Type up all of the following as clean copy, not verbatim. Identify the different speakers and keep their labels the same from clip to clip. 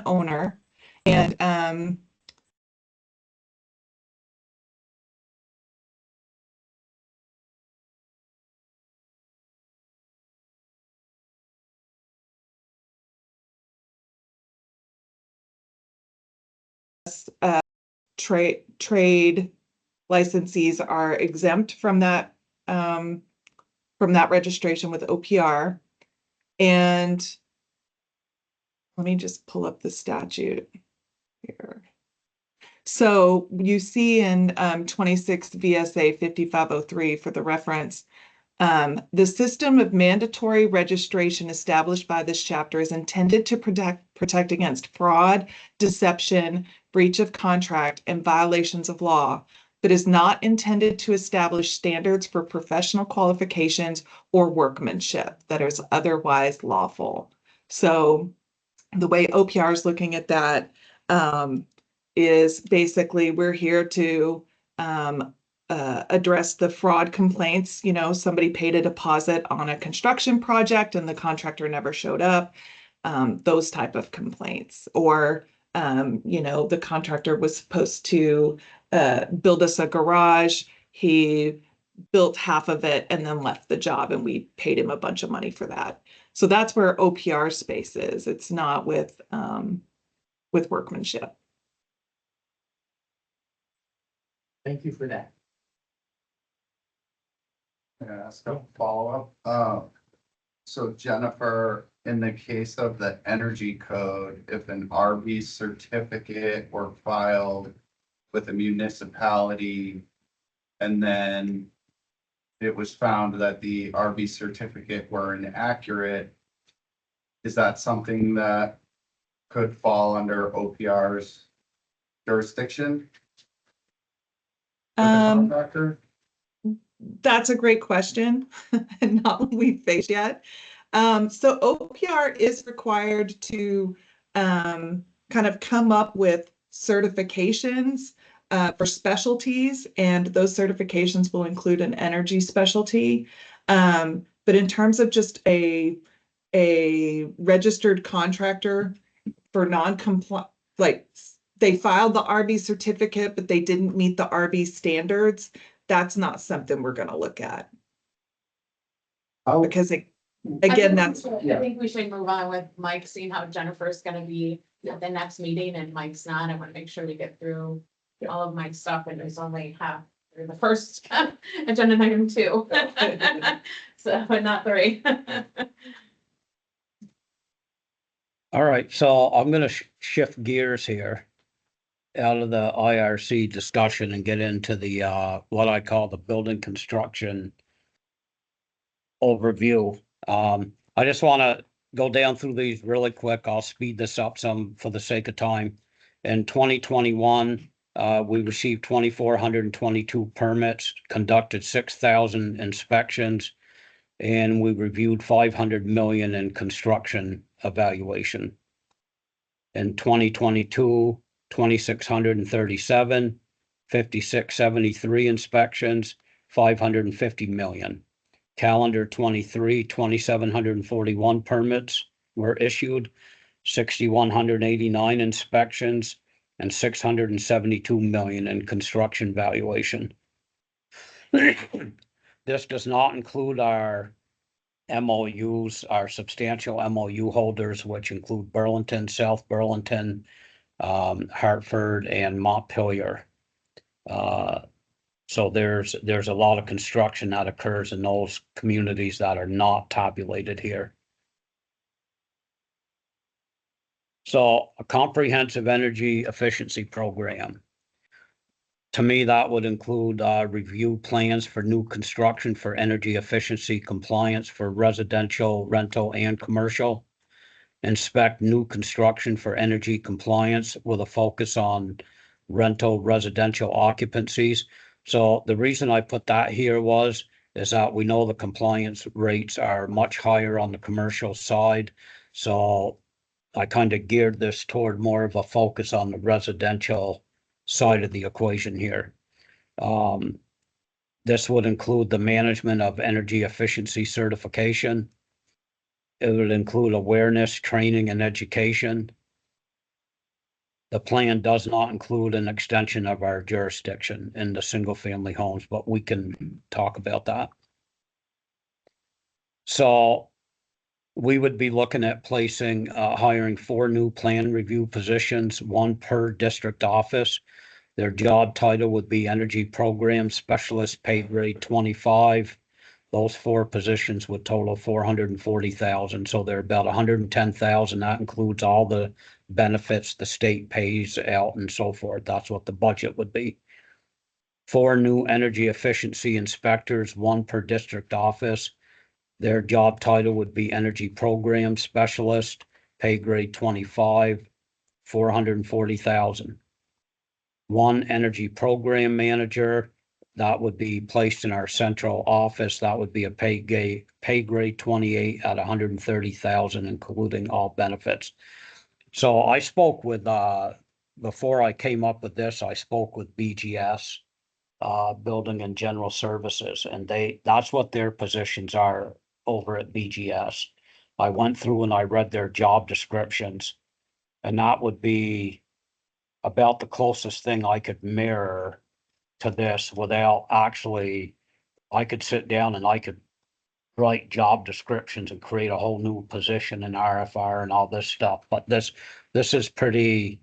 Speaker 1: owner. And trade licensees are exempt from that registration with OPR. And let me just pull up the statute here. So you see in 26 VSA 5503 for the reference, the system of mandatory registration established by this chapter is intended to protect against fraud, deception, breach of contract, and violations of law, but is not intended to establish standards for professional qualifications or workmanship that is otherwise lawful. So the way OPR is looking at that is basically we're here to address the fraud complaints. You know, somebody paid a deposit on a construction project and the contractor never showed up. Those type of complaints. Or, you know, the contractor was supposed to build us a garage. He built half of it and then left the job, and we paid him a bunch of money for that. So that's where OPR space is. It's not with workmanship.
Speaker 2: Thank you for that.
Speaker 3: Yeah, so follow up. So Jennifer, in the case of the energy code, if an RV certificate were filed with a municipality and then it was found that the RV certificate were inaccurate, is that something that could fall under OPR's jurisdiction? Contractor?
Speaker 1: That's a great question, and not one we've faced yet. So OPR is required to kind of come up with certifications for specialties, and those certifications will include an energy specialty. But in terms of just a registered contractor for non-compliant, like they filed the RV certificate, but they didn't meet the RV standards, that's not something we're going to look at.
Speaker 3: Oh,
Speaker 1: Because again,
Speaker 4: I think we should move on with Mike, seeing how Jennifer's gonna be at the next meeting and Mike's not. I want to make sure we get through all of Mike's stuff, and there's only half through the first agenda item 2. So, but not 3.
Speaker 5: All right, so I'm gonna shift gears here out of the IRC discussion and get into the what I call the building construction overview. I just want to go down through these really quick. I'll speed this up some for the sake of time. In 2021, we received 2,422 permits, conducted 6,000 inspections, and we reviewed 500 million in construction evaluation. In 2022, 2,637, 5,673 inspections, 550 million. Calendar 23, 2,741 permits were issued, 6,189 inspections, and 672 million in construction valuation. This does not include our MOUs, our substantial MOU holders, which include Burlington, South Burlington, Hartford, and Montpelier. So there's a lot of construction that occurs in those communities that are not tabulated here. So a comprehensive energy efficiency program. To me, that would include review plans for new construction for energy efficiency compliance for residential, rental, and commercial. Inspect new construction for energy compliance with a focus on rental residential occupancies. So the reason I put that here is that we know the compliance rates are much higher on the commercial side. So I kind of geared this toward more of a focus on the residential side of the equation here. This would include the management of energy efficiency certification. It would include awareness, training, and education. The plan does not include an extension of our jurisdiction in the single-family homes, but we can talk about that. So we would be looking at placing, hiring 4 new plan review positions, 1 per district office. Their job title would be Energy Program Specialist, pay grade 25. Those 4 positions would total 440,000, so they're about 110,000. That includes all the benefits the state pays out and so forth. That's what the budget would be. 4 new energy efficiency inspectors, 1 per district office. Their job title would be Energy Program Specialist, pay grade 25, 440,000. 1 energy program manager, that would be placed in our central office. That would be a pay grade 28 at 130,000, including all benefits. So I spoke with, before I came up with this, I spoke with BGS, Building and General Services, and that's what their positions are over at BGS. I went through and I read their job descriptions, and that would be about the closest thing I could mirror to this without actually, I could sit down and I could write job descriptions and create a whole new position in RFR and all this stuff. But this is pretty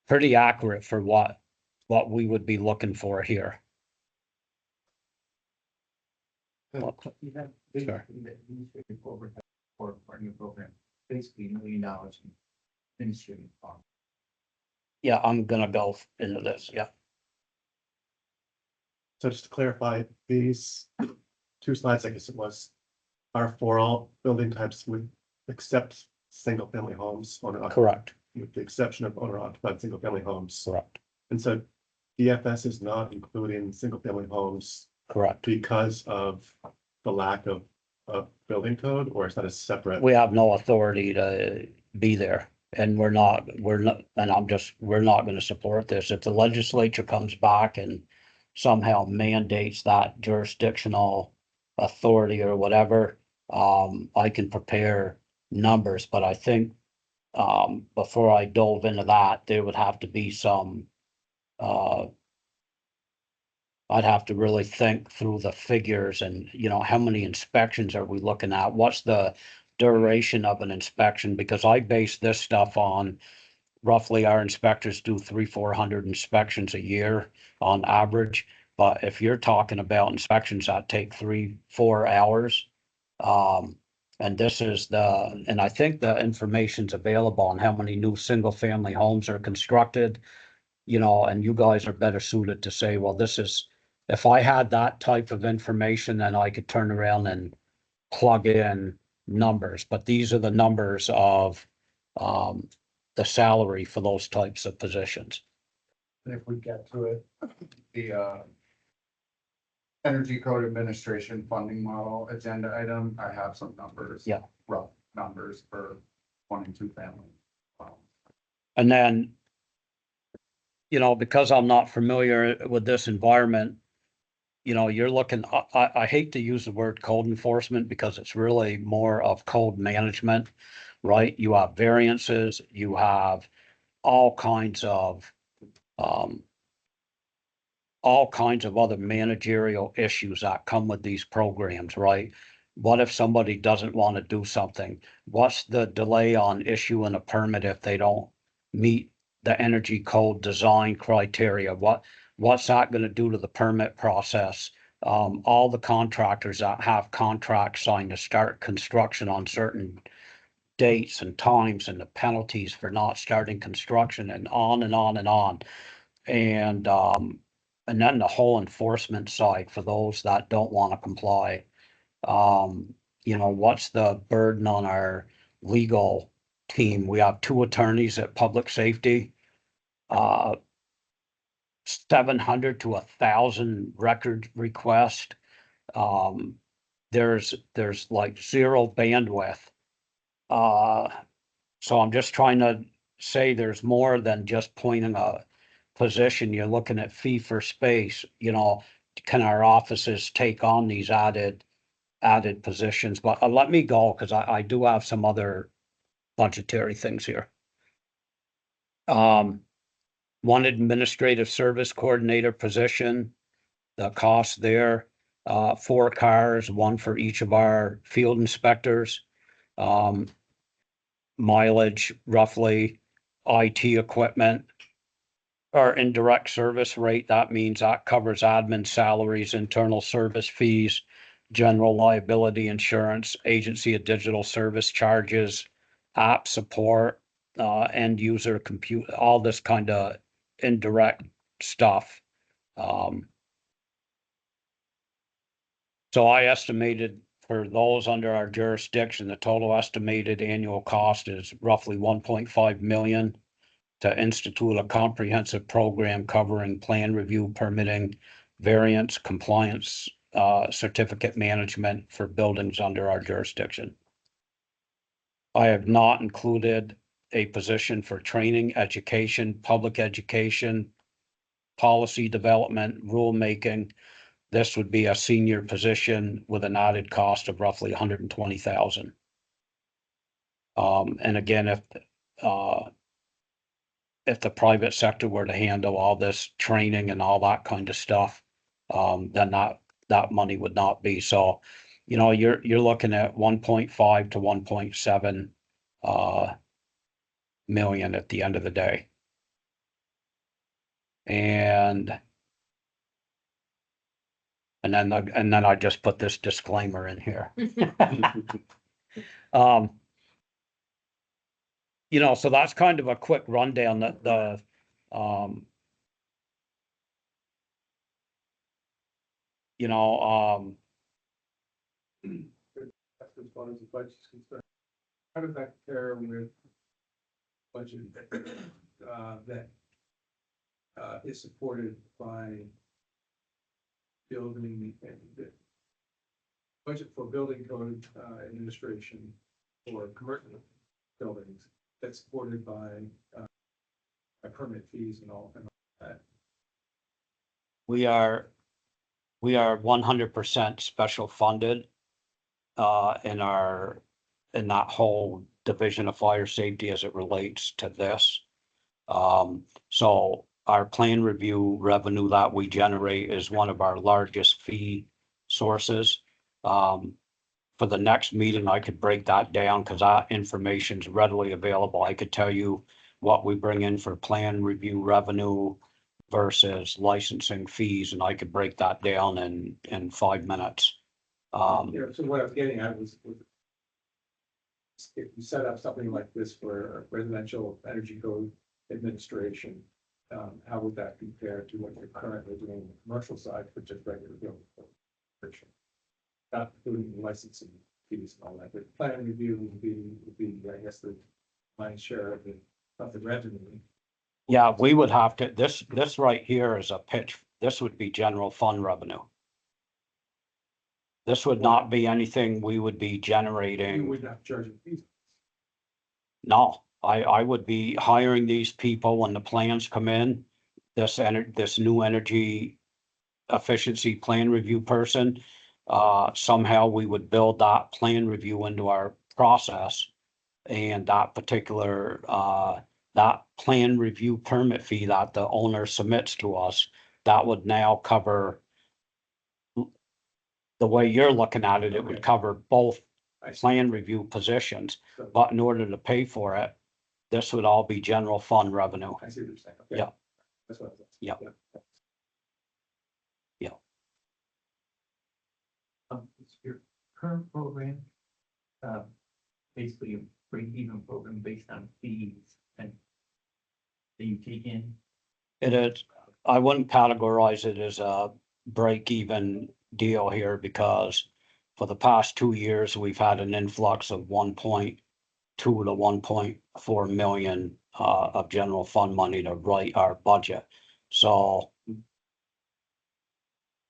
Speaker 5: accurate for what we would be looking for here.
Speaker 2: You have
Speaker 5: Sure.
Speaker 2: the administrative overhead for our new program, basically $1 million in administrative costs.
Speaker 5: Yeah, I'm gonna go into this, yeah.
Speaker 6: So just to clarify, these 2 slides, I guess it was, are for all building types with except single family homes,
Speaker 5: Correct,
Speaker 6: with the exception of owner occupied single family homes.
Speaker 5: correct,
Speaker 6: And so DFS is not including single family homes
Speaker 5: correct.
Speaker 6: because of the lack of building code, or is that a separate?
Speaker 5: We have no authority to be there, and we're not, and we're not gonna support this. If the legislature comes back and somehow mandates that jurisdictional authority or whatever, I can prepare numbers, but I think, before I dove into that, there would have to be some, I'd have to really think through the figures and, how many inspections are we looking at? What's the duration of an inspection? Because I base this stuff on roughly our inspectors do 300-400 inspections a year on average. But if you're talking about inspections that take 3-4 hours, and this is and I think the information's available on how many new single family homes are constructed, and you guys are better suited to say, well, if I had that type of information, then I could turn around and plug in numbers, but these are the numbers of, the salary for those types of positions.
Speaker 3: And if we get to it, the Energy Code Administration funding model agenda item, I have some numbers.
Speaker 5: Yeah.
Speaker 3: Rough numbers for 1 and 2 family.
Speaker 5: And then, because I'm not familiar with this environment, you're looking, I hate to use the word code enforcement because it's really more of code management, right? You have variances, you have all kinds of other managerial issues that come with these programs, right? What if somebody doesn't want to do something? What's the delay on issuing a permit if they don't meet the energy code design criteria? What's that going to do to the permit process? All the contractors that have contracts signed to start construction on certain dates and times, and the penalties for not starting construction, and on and on and on. And then the whole enforcement side for those that don't want to comply. What's the burden on our legal team? We have 2 attorneys at public safety, 700 to 1,000 record requests. There's like 0 bandwidth. So I'm just trying to say there's more than just pointing a position. You're looking at fee for space, can our offices take on these added positions? But let me go, because I do have some other budgetary things here. One administrative service coordinator position, the cost there, 4 cars, 1 for each of our field inspectors. Mileage roughly, IT equipment. Our indirect service rate, that means that covers admin salaries, internal service fees, general liability insurance, agency of digital service charges, app support, end user compute, all this kind of indirect stuff. So I estimated for those under our jurisdiction, the total estimated annual cost is roughly 1.5 million to institute a comprehensive program covering plan review, permitting, variance, compliance, certificate management for buildings under our jurisdiction. I have not included a position for training, education, public education, policy development, rulemaking. This would be a senior position with an added cost of roughly 120,000. And again, if the private sector were to handle all this training and all that kind of stuff, then that money would not be. So, you know, you're looking at 1.5 to 1.7 million at the end of the day. And then I just put this disclaimer in here. You know, so that's kind of a quick rundown that you know,
Speaker 2: As far as the budget is concerned, how does that compare with budget that is supported by building and the budget for building code administration for commercial buildings that's supported by permit fees and all that?
Speaker 5: we are 100% special funded in that whole division of fire safety as it relates to this. So our plan review revenue that we generate is one of our largest fee sources. For the next meeting, I could break that down because that information is readily available. I could tell you what we bring in for plan review revenue versus licensing fees, and I could break that down in 5 minutes.
Speaker 2: So what I was getting at was if you set up something like this for residential energy code administration, how would that compare to what you're currently doing on the commercial side for just regular building code? Not including the licensing fees and all that, but plan review would be, I guess, the lion's share of the revenue.
Speaker 5: Yeah, we would have to, this right here is a pitch. This would be general fund revenue. This would not be anything we would be
Speaker 2: You
Speaker 5: generating.
Speaker 2: would not charge them fees.
Speaker 5: No, I would be hiring these people when the plans come in. This new energy efficiency plan review person. Somehow we would build that plan review into our process. And that particular, that plan review permit fee that the owner submits to us, that would now cover. The way you're looking at it, it would
Speaker 2: Okay.
Speaker 5: cover both
Speaker 2: I see.
Speaker 5: plan review positions,
Speaker 2: So,
Speaker 5: but in order to pay for it, this would all be general fund revenue.
Speaker 2: I see what you're saying. Okay.
Speaker 5: Yeah.
Speaker 2: That's what I was.
Speaker 5: Yeah.
Speaker 2: It's your current program, basically a break-even program based on fees and that you take in.
Speaker 5: It is, I wouldn't categorize it as a break-even deal here because for the past 2 years, we've had an influx of 1.2 to 1.4 million of general fund money to write our budget. So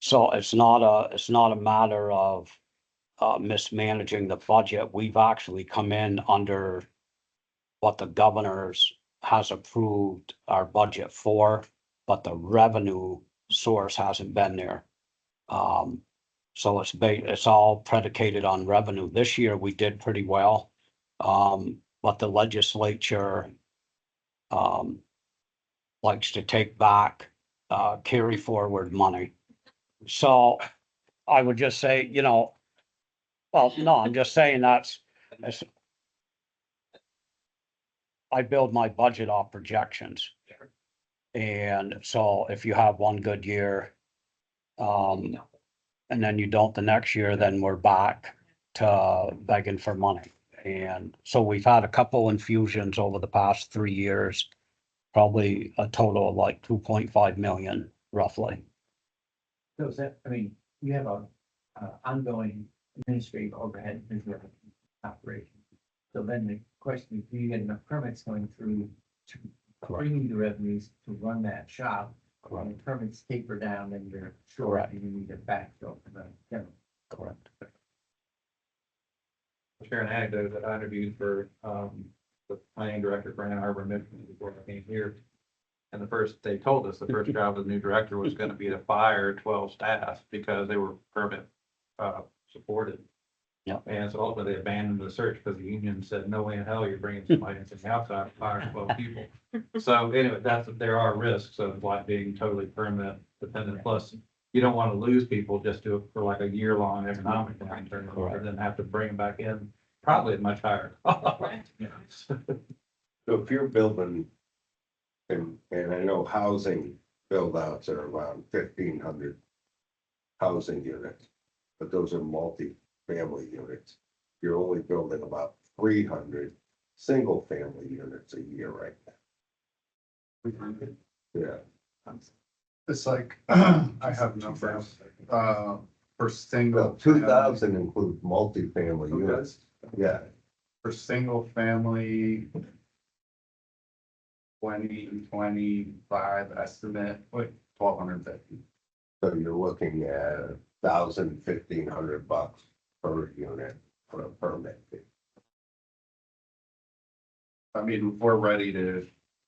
Speaker 5: it's not a matter of mismanaging the budget. We've actually come in under what the governor's has approved our budget for, but the revenue source hasn't been there. So it's all predicated on revenue. This year we did pretty well. But the legislature likes to take back, carry forward money. So I would just say, you know, well, no, I'm just saying that's, I build my budget off projections. And so if you have one good year, and then you don't the next year, then we're back to begging for money. And so we've had a couple infusions over the past 3 years, probably a total of like 2.5 million roughly.
Speaker 7: So is that, I mean, you have a, ongoing administrative overhead in your operation. So then the question is, do you get enough permits going through to bring you the revenues to run that shop? When the permits taper down and you're short,
Speaker 5: Correct.
Speaker 7: and you need to backfill for the general.
Speaker 5: Correct.
Speaker 2: Share an anecdote that I interviewed for, the planning director for Ann Arbor Mission before I came here. And they told us the first job of the new director was gonna be to fire 12 staff because they were permit, supported.
Speaker 5: Yep.
Speaker 2: And so ultimately they abandoned the search because the union said, no way in hell you're bringing somebody in from the outside to fire 12 people. So anyway, there are risks of like being totally permit dependent. Plus, you don't want to lose people just for like a year-long economic downturn and then have to bring them back in, probably at much higher cost.
Speaker 8: So if you're building, and I know housing build outs are around 1,500 housing units, but those are multi-family units. You're only building about 300 single-family units a year right now. Yeah,
Speaker 3: It's like, I have numbers, for single.
Speaker 8: well, 2,000 includes multi-family
Speaker 2: Okay.
Speaker 8: units. Yeah,
Speaker 3: For single family. 2025 estimate, like 1,250.
Speaker 8: so you're looking at 1,000, 1,500 bucks per unit for a permit fee.
Speaker 3: I mean, we're ready to.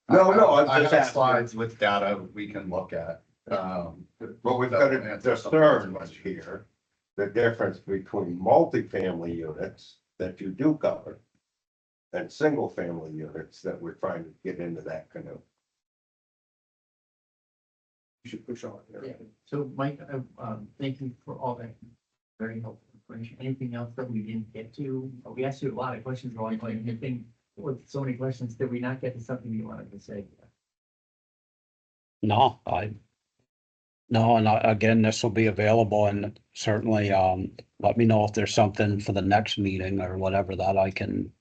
Speaker 8: No, I'm
Speaker 3: I
Speaker 8: just
Speaker 3: have
Speaker 8: asking.
Speaker 3: slides with data we can look at.
Speaker 8: But we've got to discern here the difference between multifamily units that you do cover and single-family units that we're trying to get into that canoe.
Speaker 2: You should push on
Speaker 7: Yeah.
Speaker 2: there.
Speaker 7: So Mike, thank you for all that very helpful information. Anything else that we didn't get to? We asked you a lot of questions, Ron, but anything with so many questions, did we not get to something you wanted to say?
Speaker 5: No, and again, this will be available and certainly, let me know if there's something for the next meeting or whatever that I can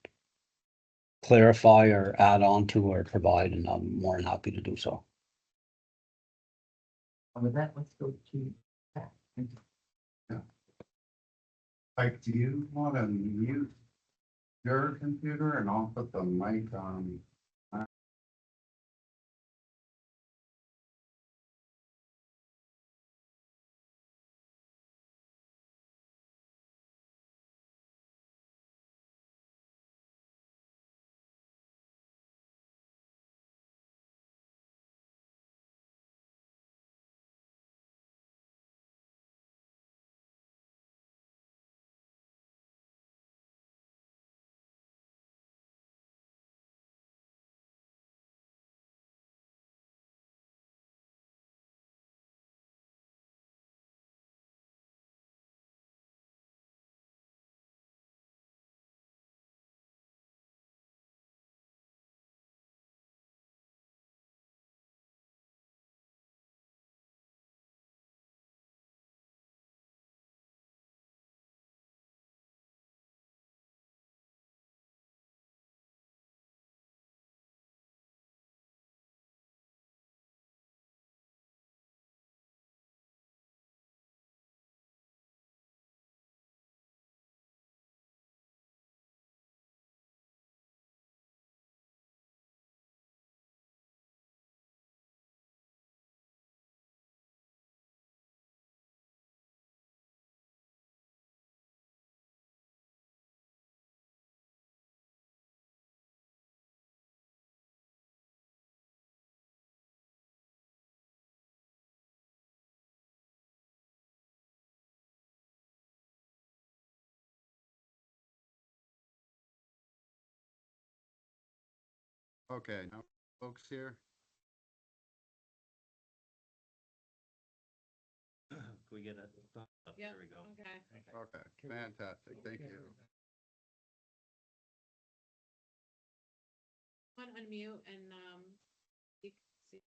Speaker 5: clarify or add on to or provide, and I'm more than happy to do so.
Speaker 7: And with that, let's go to Pat. Thank you.
Speaker 3: Like, do you want to mute your computer and I'll put the mic on? Okay, now folks here.
Speaker 5: Can we get it?
Speaker 4: Yep,
Speaker 5: There we go.
Speaker 4: okay.
Speaker 3: Okay, fantastic. Thank you.
Speaker 4: Want to unmute and, you can see.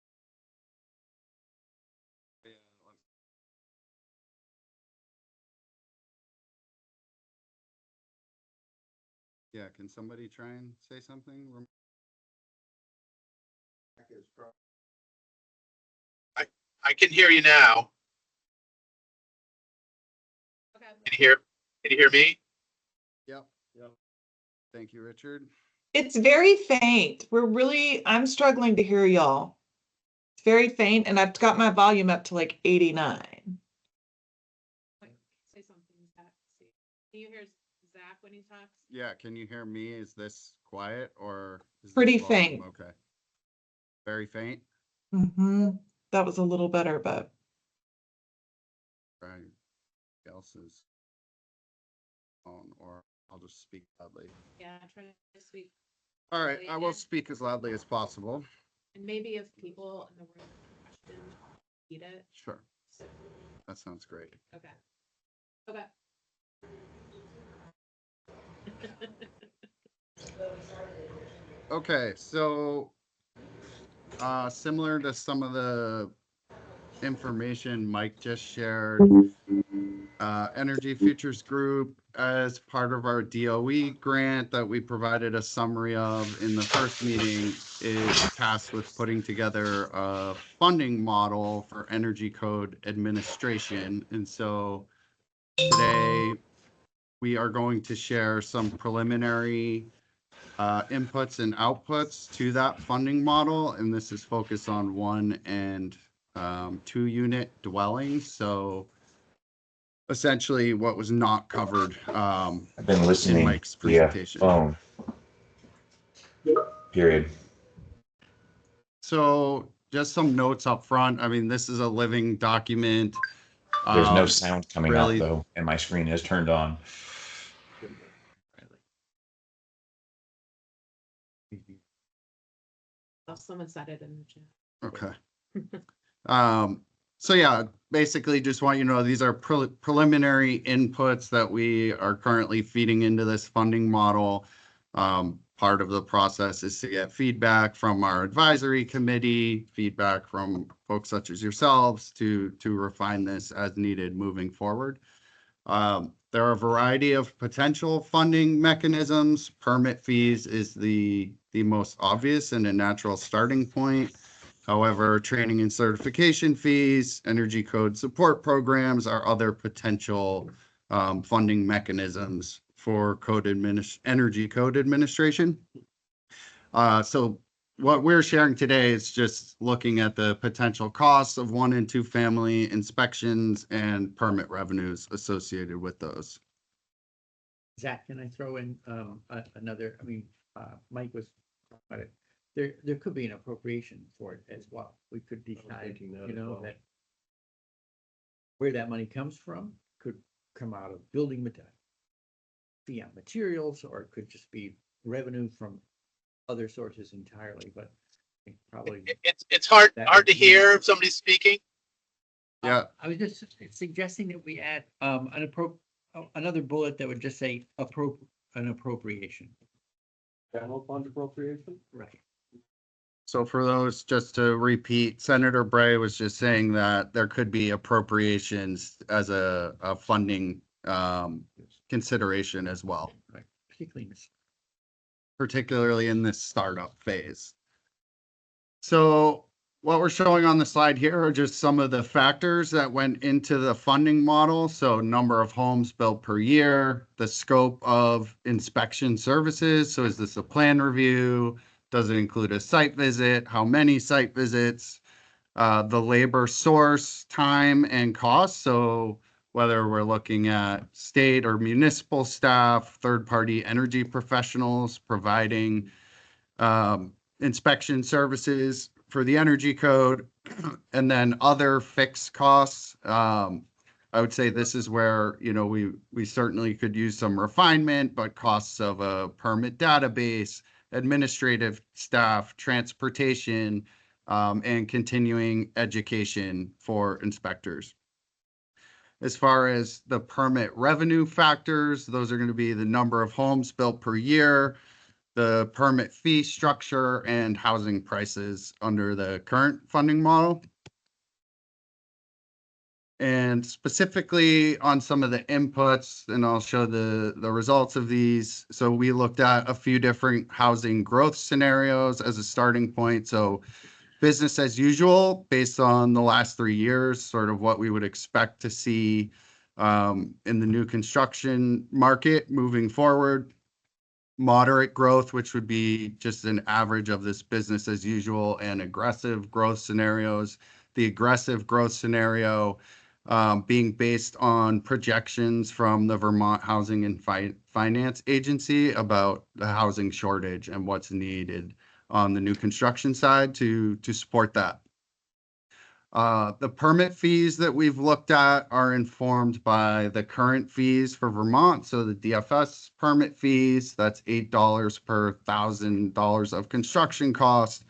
Speaker 3: Yeah, can somebody try and say something?
Speaker 9: I can hear you now.
Speaker 4: Okay.
Speaker 9: Can you hear me?
Speaker 3: Yep. Yep. Thank you, Richard.
Speaker 1: It's very faint. I'm struggling to hear y'all. It's very faint and I've got my volume up to like 89.
Speaker 4: Wait, say something, Zach. See. Can you hear Zach when he talks?
Speaker 3: Yeah, can you hear me? Is this quiet or? Is this
Speaker 1: Pretty
Speaker 3: volume
Speaker 1: faint.
Speaker 3: Okay. Very faint?
Speaker 1: That was a little better, but
Speaker 3: Right. Else's phone, or I'll just speak loudly.
Speaker 4: Yeah, try to speak.
Speaker 3: All right,
Speaker 4: Loudly
Speaker 3: I will
Speaker 4: again.
Speaker 3: speak as loudly as possible.
Speaker 4: And maybe if people in the room have questions, read it.
Speaker 3: Sure. That sounds great.
Speaker 4: Okay. Okay.
Speaker 3: Okay, so similar to some of the information Mike just shared, Energy Futures Group, as part of our DOE grant that we provided a summary of in the first meeting, is tasked with putting together a funding model for energy code administration. And so today we are going to share some preliminary inputs and outputs to that funding model, and this is focused on 1 and 2 unit dwellings. So essentially what was not covered
Speaker 10: I've been
Speaker 3: in
Speaker 10: listening
Speaker 3: Mike's
Speaker 10: via
Speaker 3: presentation.
Speaker 10: phone. Period.
Speaker 3: So just some notes up front. I mean, this is a living document.
Speaker 10: There's no sound coming
Speaker 3: really-
Speaker 10: out though, and my screen is turned on.
Speaker 4: Oh, someone said it in the chat.
Speaker 3: Okay. So yeah, basically just want you to know these are preliminary inputs that we are currently feeding into this funding model. Part of the process is to get feedback from our advisory committee, feedback from folks such as yourselves to refine this as needed moving forward. There are a variety of potential funding mechanisms. Permit fees is the most obvious and a natural starting point. However, training and certification fees, energy code support programs are other potential funding mechanisms for energy code administration. So what we're sharing today is just looking at the potential costs of 1 and 2 family inspections and permit revenues associated with those.
Speaker 7: Zach, can I throw in another, Mike was talking about it. There could be an appropriation for it as well. We could decide, that where that money comes from could come out of building fee on materials, or it could just be revenue from other sources entirely, but I think probably.
Speaker 9: It's hard
Speaker 7: That
Speaker 9: hard
Speaker 7: would
Speaker 9: to
Speaker 7: be-
Speaker 9: hear if somebody's speaking.
Speaker 3: Yeah,
Speaker 7: I was just suggesting that we add another bullet that would just say an appropriation.
Speaker 2: General fund appropriation?
Speaker 7: Right.
Speaker 3: so for those, just to repeat, Senator Bray was just saying that there could be appropriations as a funding consideration as well,
Speaker 7: Right,
Speaker 3: particularly in this startup phase. So what we're showing on the slide here are just some of the factors that went into the funding model. So number of homes built per year, the scope of inspection services. So is this a plan review? Does it include a site visit? How many site visits? The labor source, time and cost. So whether we're looking at state or municipal staff, third-party energy professionals providing inspection services for the energy code, and then other fixed costs. I would say this is where, we certainly could use some refinement, but costs of a permit database, administrative staff, transportation, and continuing education for inspectors. As far as the permit revenue factors, those are going to be the number of homes built per year, the permit fee structure, and housing prices under the current funding model. And specifically on some of the inputs, and I'll show the results of these. So we looked at a few different housing growth scenarios as a starting point. So business as usual, based on the last 3 years, sort of what we would expect to see in the new construction market moving forward. Moderate growth, which would be just an average of this business as usual, and aggressive growth scenarios. The aggressive growth scenario being based on projections from the Vermont Housing and Finance Agency about the housing shortage and what's needed on the new construction side to support that. The permit fees that we've looked at are informed by the current fees for Vermont. So the DFS permit fees, that's $8 per $1,000 of construction cost,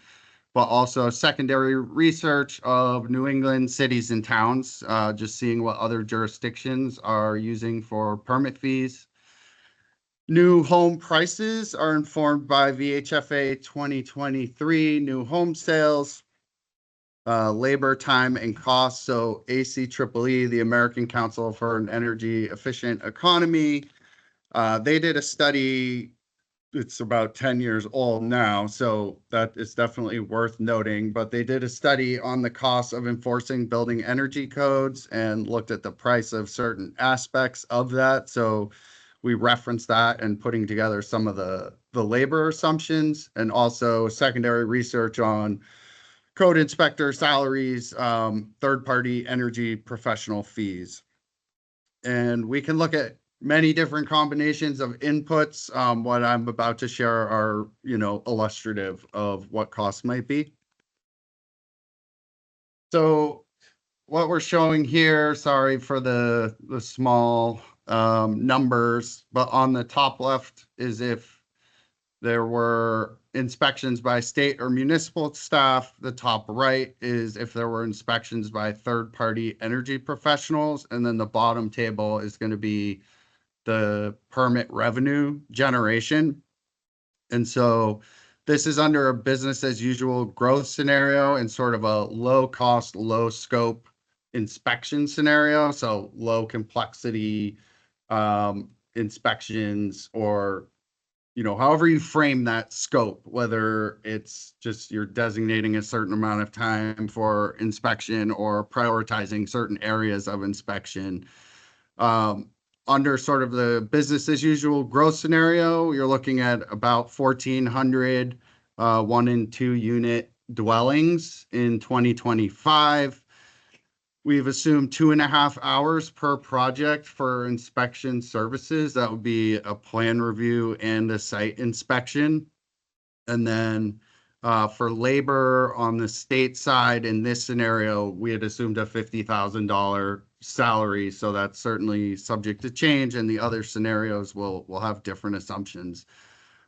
Speaker 3: but also secondary research of New England cities and towns, just seeing what other jurisdictions are using for permit fees. New home prices are informed by VHFA 2023 new home sales, labor, time, and cost. So ACEEE, the American Council for an Energy Efficient Economy, they did a study. It's about 10 years old now, so that is definitely worth noting. But they did a study on the cost of enforcing building energy codes and looked at the price of certain aspects of that. So we referenced that and putting together some of the labor assumptions, and also secondary research on code inspector salaries, third-party energy professional fees. And we can look at many different combinations of inputs. What I'm about to share are, illustrative of what costs might be. So what we're showing here, sorry for the small numbers, but on the top left is if there were inspections by state or municipal staff. The top right is if there were inspections by third-party energy professionals. And then the bottom table is going to be the permit revenue generation. And so this is under a business as usual growth scenario and sort of a low cost, low scope inspection scenario. So low complexity inspections, or however you frame that scope, whether it's just you're designating a certain amount of time for inspection or prioritizing certain areas of inspection. Under sort of the business as usual growth scenario, you're looking at about 1,400 1 and 2 unit dwellings in 2025. We've assumed 2.5 hours per project for inspection services. That would be a plan review and a site inspection. And then for labor on the state side, in this scenario, we had assumed a $50,000 salary. So that's certainly subject to change, and the other scenarios will have different assumptions.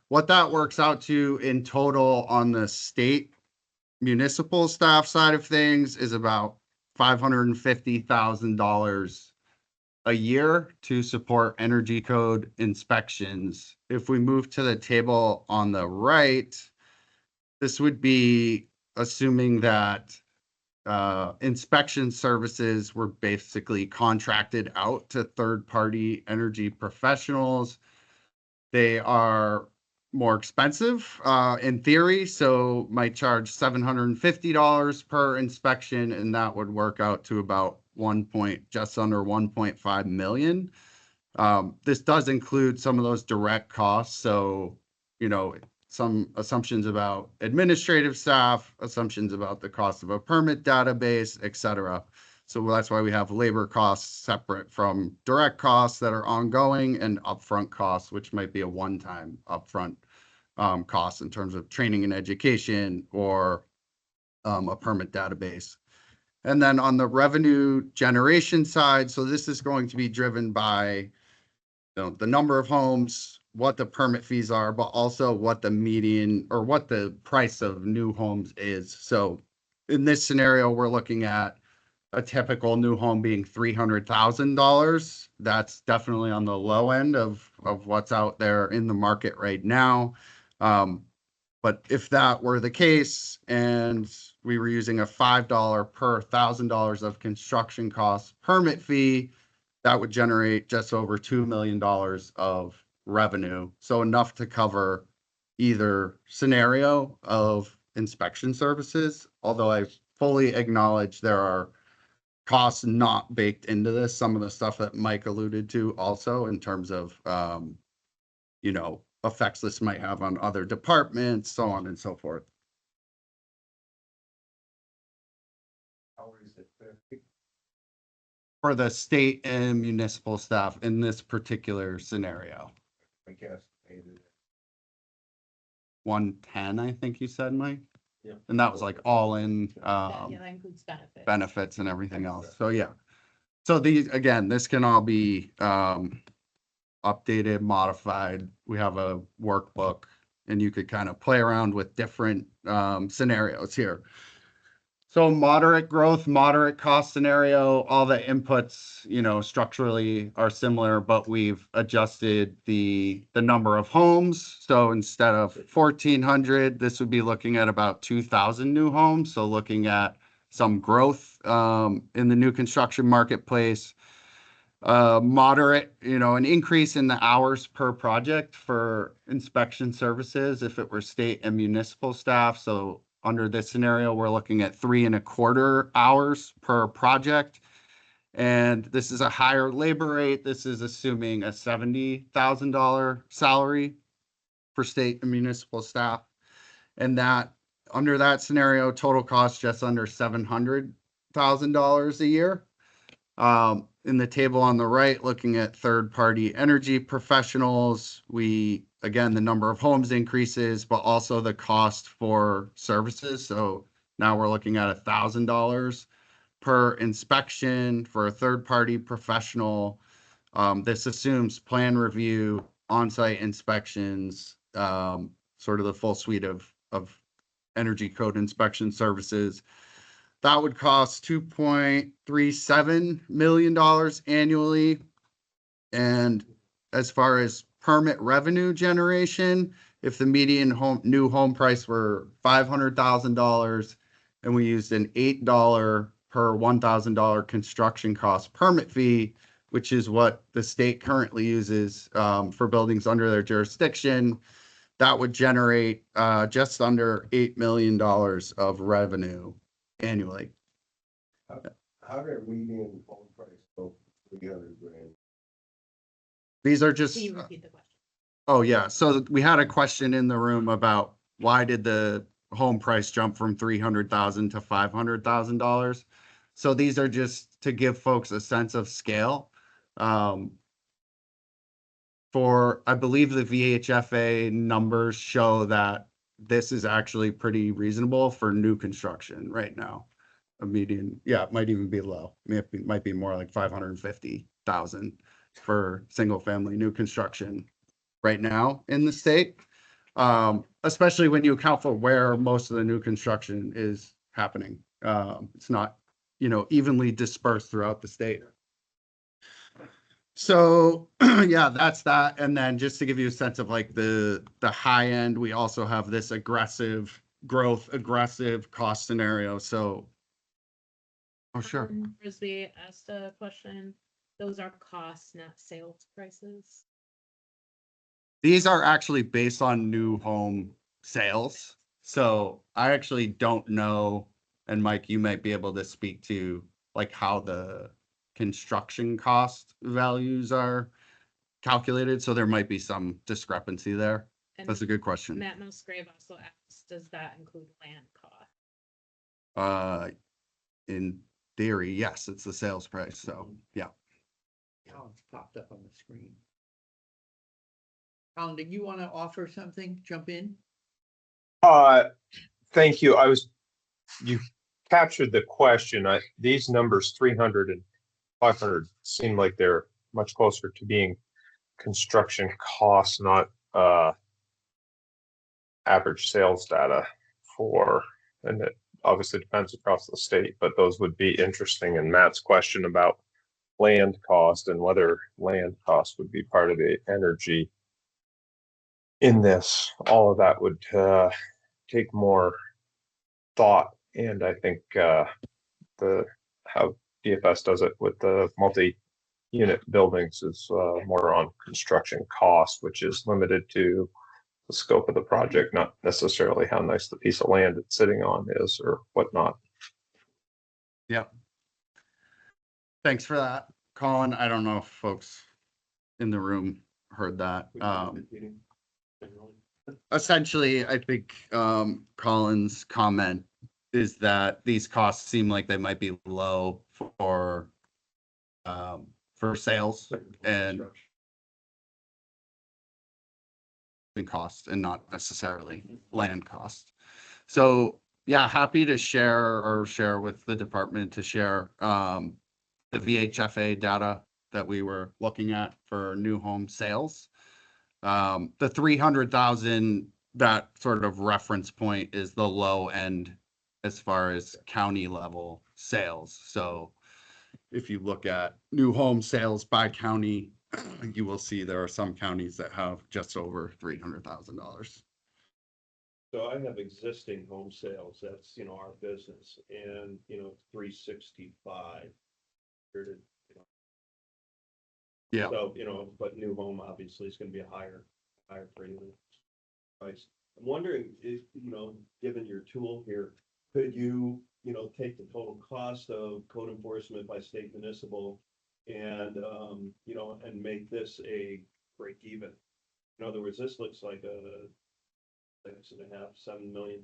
Speaker 3: What that works out to in total on the state municipal staff side of things is about $550,000 a year to support energy code inspections. If we move to the table on the right, this would be assuming that inspection services were basically contracted out to third-party energy professionals. They are more expensive in theory, so might charge $750 per inspection, and that would work out to about just under 1.5 million. This does include some of those direct costs, so some assumptions about administrative staff, assumptions about the cost of a permit database, etc. So that's why we have labor costs separate from direct costs that are ongoing, and upfront costs, which might be a one-time upfront cost in terms of training and education or a permit database. And then on the revenue generation side, so this is going to be driven by the number of homes, what the permit fees are, but also what the median or what the price of new homes is. So in this scenario, we're looking at a typical new home being $300,000. That's definitely on the low end of what's out there in the market right now. But if that were the case and we were using a $5 per $1,000 of construction cost permit fee, that would generate just over $2 million of revenue. So enough to cover either scenario of inspection services, although I fully acknowledge there are costs not baked into this, some of the stuff that Mike alluded to also in terms of, you know, effects this might have on other departments, so on and so forth.
Speaker 2: How is it?
Speaker 3: For the state and municipal staff in this particular scenario,
Speaker 8: I guess. Maybe.
Speaker 3: 110, I think you said, Mike?
Speaker 2: Yeah.
Speaker 3: And that was like all in,
Speaker 4: Yeah, that includes benefits.
Speaker 3: benefits and everything else. So yeah. So these, again, this can all be updated, modified. We have a workbook and you could kind of play around with different scenarios here. So moderate growth, moderate cost scenario, all the inputs, you know, structurally are similar, but we've adjusted the number of homes. So instead of 1,400, this would be looking at about 2,000 new homes. So looking at some growth in the new construction marketplace. Moderate, you know, an increase in the hours per project for inspection services if it were state and municipal staff. So under this scenario, we're looking at 3.25 hours per project. And this is a higher labor rate. This is assuming a $70,000 salary for state and municipal staff. And that, under that scenario, total cost just under $700,000 a year. In the table on the right, looking at third-party energy professionals, again, the number of homes increases, but also the cost for services. So now we're looking at $1,000 per inspection for a third-party professional. This assumes plan review, on-site inspections, sort of the full suite of energy code inspection services. That would cost $2.37 million annually. And as far as permit revenue generation, if the median new home price were $500,000 and we used an $8 per $1,000 construction cost permit fee, which is what the state currently uses for buildings under their jurisdiction, that would generate just under $8 million of revenue annually.
Speaker 8: How did median home price go 300 grand?
Speaker 3: These are just,
Speaker 4: Can you repeat the question?
Speaker 3: oh yeah, so we had a question in the room about why did the home price jump from $300,000 to $500,000? So these are just to give folks a sense of scale. For, I believe the VHFA numbers show that this is actually pretty reasonable for new construction right now. A median, yeah, it might even be low. Might be more like 550,000 for single family new construction right now in the state. Especially when you account for where most of the new construction is happening. It's not, you know, evenly dispersed throughout the state. So yeah, that's that. And then just to give you a sense of like the high end, we also have this aggressive growth, aggressive cost scenario. So, oh, sure.
Speaker 4: Frisbee asked a question. Those are costs, not sales prices.
Speaker 3: These are actually based on new home sales. So I actually don't know, and Mike, you might be able to speak to like how the construction cost values are calculated. So there might be some discrepancy there.
Speaker 4: And
Speaker 3: That's a good question.
Speaker 4: Matt Musgrave also asked, does that include land cost?
Speaker 3: In theory, yes, it's the sales price. So yeah.
Speaker 11: Colin's popped up on the screen. Colin, did you want to offer something? Jump in?
Speaker 12: Thank you. You captured the question. These numbers 300 and 500 seem like they're much closer to being construction costs, not average sales data for, and obviously depends across the state, but those would be interesting. And Matt's question about land cost and whether land cost would be part of the energy in this, all of that would take more thought. And I think how DFS does it with the multi-unit buildings is more on construction cost, which is limited to the scope of the project, not necessarily how nice the piece of land it's sitting on is or whatnot.
Speaker 3: Yep. Thanks for that, Colin. I don't know if folks in the room heard that. Essentially, I think Colin's comment is that these costs seem like they might be low for sales and cost and not necessarily land cost. So yeah, happy to share with the department to share the VHFA data that we were looking at for new home sales. The 300,000, that sort of reference point is the low end as far as county level sales. So if you look at new home sales by county, you will see there are some counties that have just over $300,000.
Speaker 8: So I have existing home sales, that's, our business, and, 365.
Speaker 3: Yeah.
Speaker 8: So, but new home obviously is gonna be a higher premium price. I'm wondering if, given your tool here, could you, take the total cost of code enforcement by state municipal and, and make this a break even? In other words, this looks like a $6.5–7 million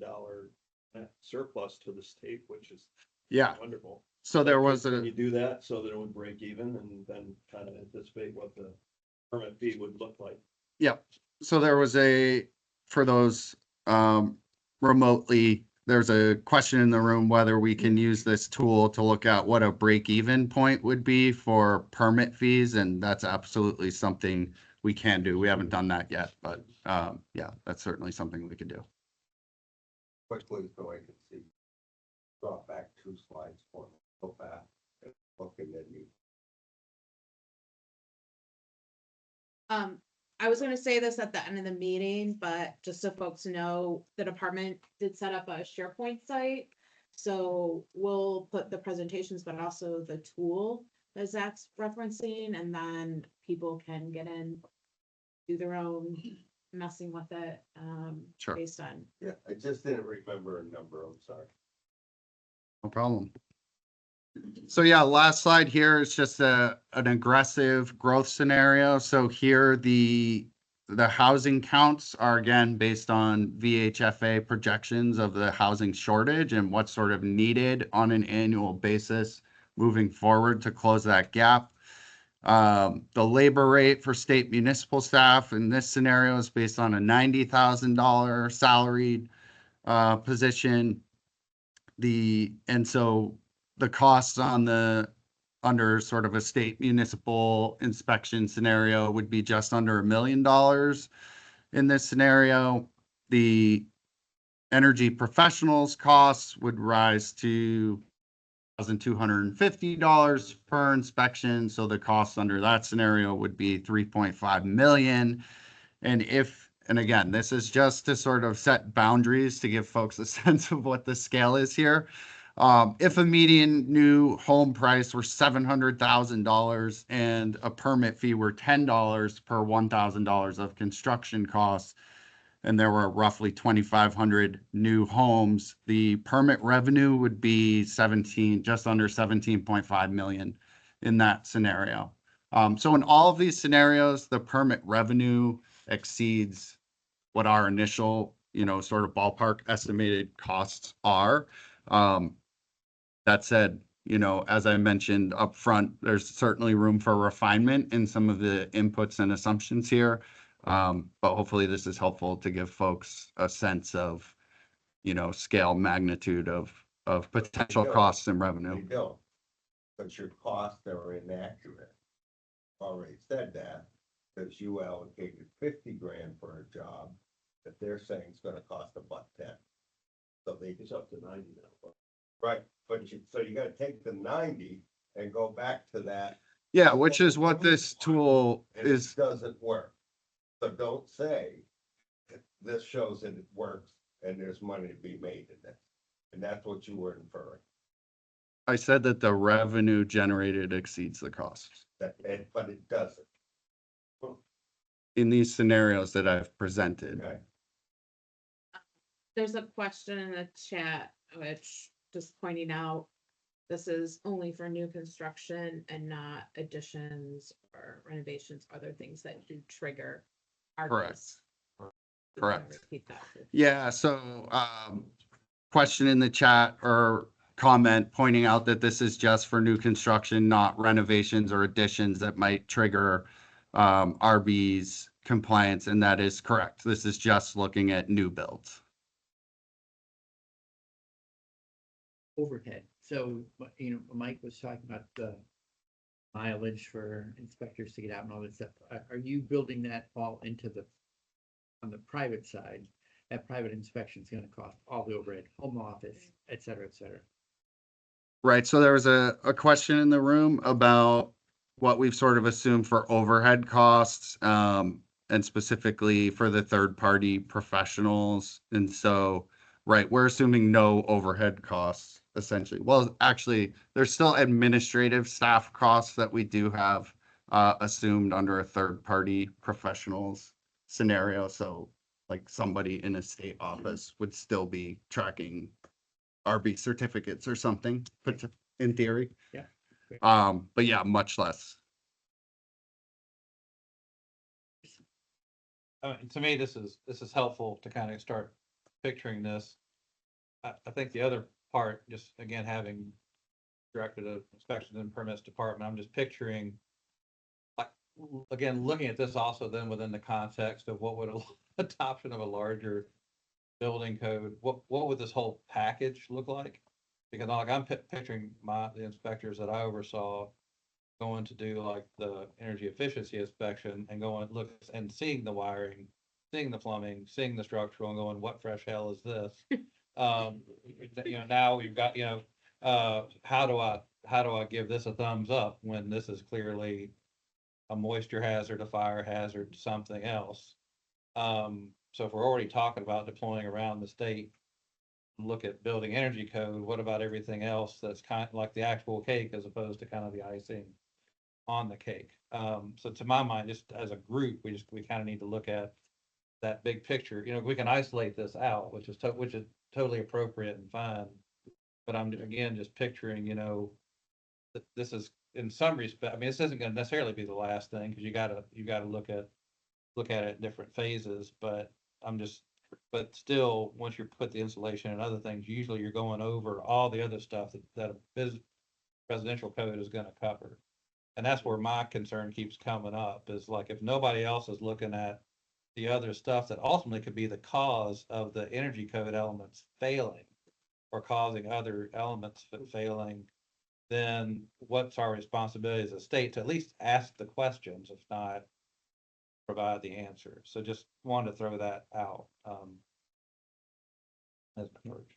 Speaker 8: surplus to the state, which is
Speaker 3: Yeah.
Speaker 8: wonderful.
Speaker 3: So there was
Speaker 8: Can you do that so that it would break even and then kind of anticipate what the permit fee would look like?
Speaker 3: Yep. So there was for those remotely, there's a question in the room whether we can use this tool to look at what a break-even point would be for permit fees, and that's absolutely something we can do. We haven't done that yet, but yeah, that's certainly something we could do.
Speaker 8: Quickly, so I can see. Drop back 2 slides for me. Go back. Look and then you.
Speaker 4: I was gonna say this at the end of the meeting, but just so folks know, the department did set up a SharePoint site. So we'll put the presentations, but also the tool that Zach's referencing, and then people can get in, do their own messing with it,
Speaker 3: Sure.
Speaker 4: based on.
Speaker 8: Yeah, I just didn't remember a number. I'm sorry.
Speaker 3: No problem. So yeah, last slide here is just an aggressive growth scenario. So here the housing counts are again based on VHFA projections of the housing shortage and what's sort of needed on an annual basis moving forward to close that gap. The labor rate for state municipal staff in this scenario is based on a $90,000 salaried position. And so the costs under sort of a state municipal inspection scenario would be just under $1 million in this scenario. The energy professionals costs would rise to $1,250 per inspection. So the cost under that scenario would be $3.5 million. And again, this is just to sort of set boundaries to give folks a sense of what the scale is here. If a median new home price were $700,000 and a permit fee were $10 per $1,000 of construction costs, and there were roughly 2,500 new homes, the permit revenue would be just under 17.5 million in that scenario. So in all of these scenarios, the permit revenue exceeds what our initial, sort of ballpark estimated costs are. That said, as I mentioned up front, there's certainly room for refinement in some of the inputs and assumptions here. But hopefully this is helpful to give folks a sense of, scale magnitude of potential costs and revenue.
Speaker 8: You don't, but your costs are inaccurate. Already said that, because you allocated 50 grand for a job that they're saying is gonna cost $110. So they it's up to 90 now. Right, but so you gotta take the 90 and go back to that.
Speaker 3: Yeah, which is what this tool
Speaker 8: And it
Speaker 3: is.
Speaker 8: doesn't work. So don't say this shows that it works and there's money to be made in this. And that's what you were inferring,
Speaker 3: I said that the revenue generated exceeds the cost
Speaker 8: but it doesn't.
Speaker 3: in these scenarios that I've presented.
Speaker 8: Okay,
Speaker 4: There's a question in the chat, which just pointing out, this is only for new construction and not additions or renovations, other things that do trigger.
Speaker 3: Correct.
Speaker 4: RDs. You can
Speaker 3: Correct.
Speaker 4: repeat that.
Speaker 3: Yeah, so, question in the chat or comment pointing out that this is just for new construction, not renovations or additions that might trigger, RB's compliance, and that is correct. This is just looking at new builds.
Speaker 7: Overhead. So, Mike was talking about the mileage for inspectors to get out and all that stuff. Are you building that all into on the private side? That private inspection is gonna cost all the overhead, home office, et cetera, et cetera.
Speaker 3: Right, so there was a question in the room about what we've sort of assumed for overhead costs, and specifically for the third-party professionals. And so, right, we're assuming no overhead costs, essentially. Well, actually, there's still administrative staff costs that we do have, assumed under a third-party professionals scenario. So like somebody in a state office would still be tracking RB certificates or something, but in theory.
Speaker 7: Yeah.
Speaker 3: But yeah, much less.
Speaker 13: To me, this is helpful to kind of start picturing this. I think the other part, just again, having directed of inspections and permits department, I'm just picturing, like, again, looking at this also then within the context of what would adoption of a larger building code, what would this whole package look like? Because like I'm picturing the inspectors that I oversaw going to do like the energy efficiency inspection and going look and seeing the wiring, seeing the plumbing, seeing the structural and going, what fresh hell is this? Now we've got, how do I give this a thumbs up when this is clearly a moisture hazard, a fire hazard, something else? So if we're already talking about deploying around the state, look at building energy code, what about everything else that's kind of like the actual cake as opposed to kind of the icing on the cake? So to my mind, just as a group, we kind of need to look at that big picture. We can isolate this out, which is totally appropriate and fine. But I'm again just picturing, that this is in some respect. I mean, this isn't going to necessarily be the last thing because you gotta look at it in different phases. But still, once you put the insulation and other things, usually you're going over all the other stuff that a residential code is going to cover. And that's where my concern keeps coming up is like, if nobody else is looking at the other stuff that ultimately could be the cause of the energy code elements failing or causing other elements failing, then what's our responsibility as a state to at least ask the questions, if not provide the answer? So just wanted to throw that out. As my first.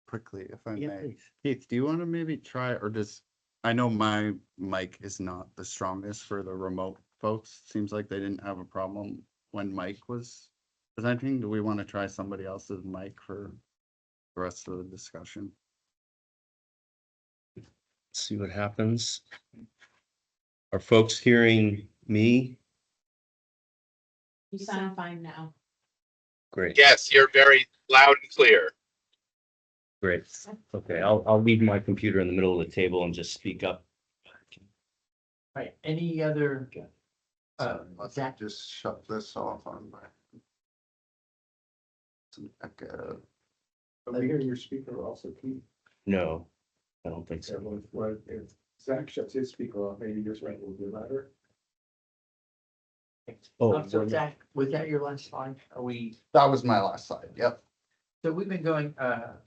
Speaker 3: Quickly, if I
Speaker 7: Yeah,
Speaker 3: may.
Speaker 7: please.
Speaker 3: Keith, do you want to maybe try or just, I know my mic is not the strongest for the remote folks. Seems like they didn't have a problem when Mike was presenting. Do we want to try somebody else's mic for the rest of the discussion?
Speaker 14: See what happens. Are folks hearing me?
Speaker 4: You sound fine now.
Speaker 14: Great,
Speaker 9: Yes, you're very loud and clear.
Speaker 14: great. Okay, I'll leave my computer in the middle of the table and just speak up.
Speaker 7: Right, any other,
Speaker 3: Let's
Speaker 7: Zach?
Speaker 3: just shut this off on my. Some echo.
Speaker 2: But we hear your speaker also, Keith.
Speaker 14: No, I don't think so.
Speaker 2: If Zach shuts his speaker off, maybe yours right will be louder.
Speaker 14: Oh,
Speaker 7: so Zach, was that your last slide? Are we,
Speaker 3: That was my last slide. Yep.
Speaker 7: so we've been going, hour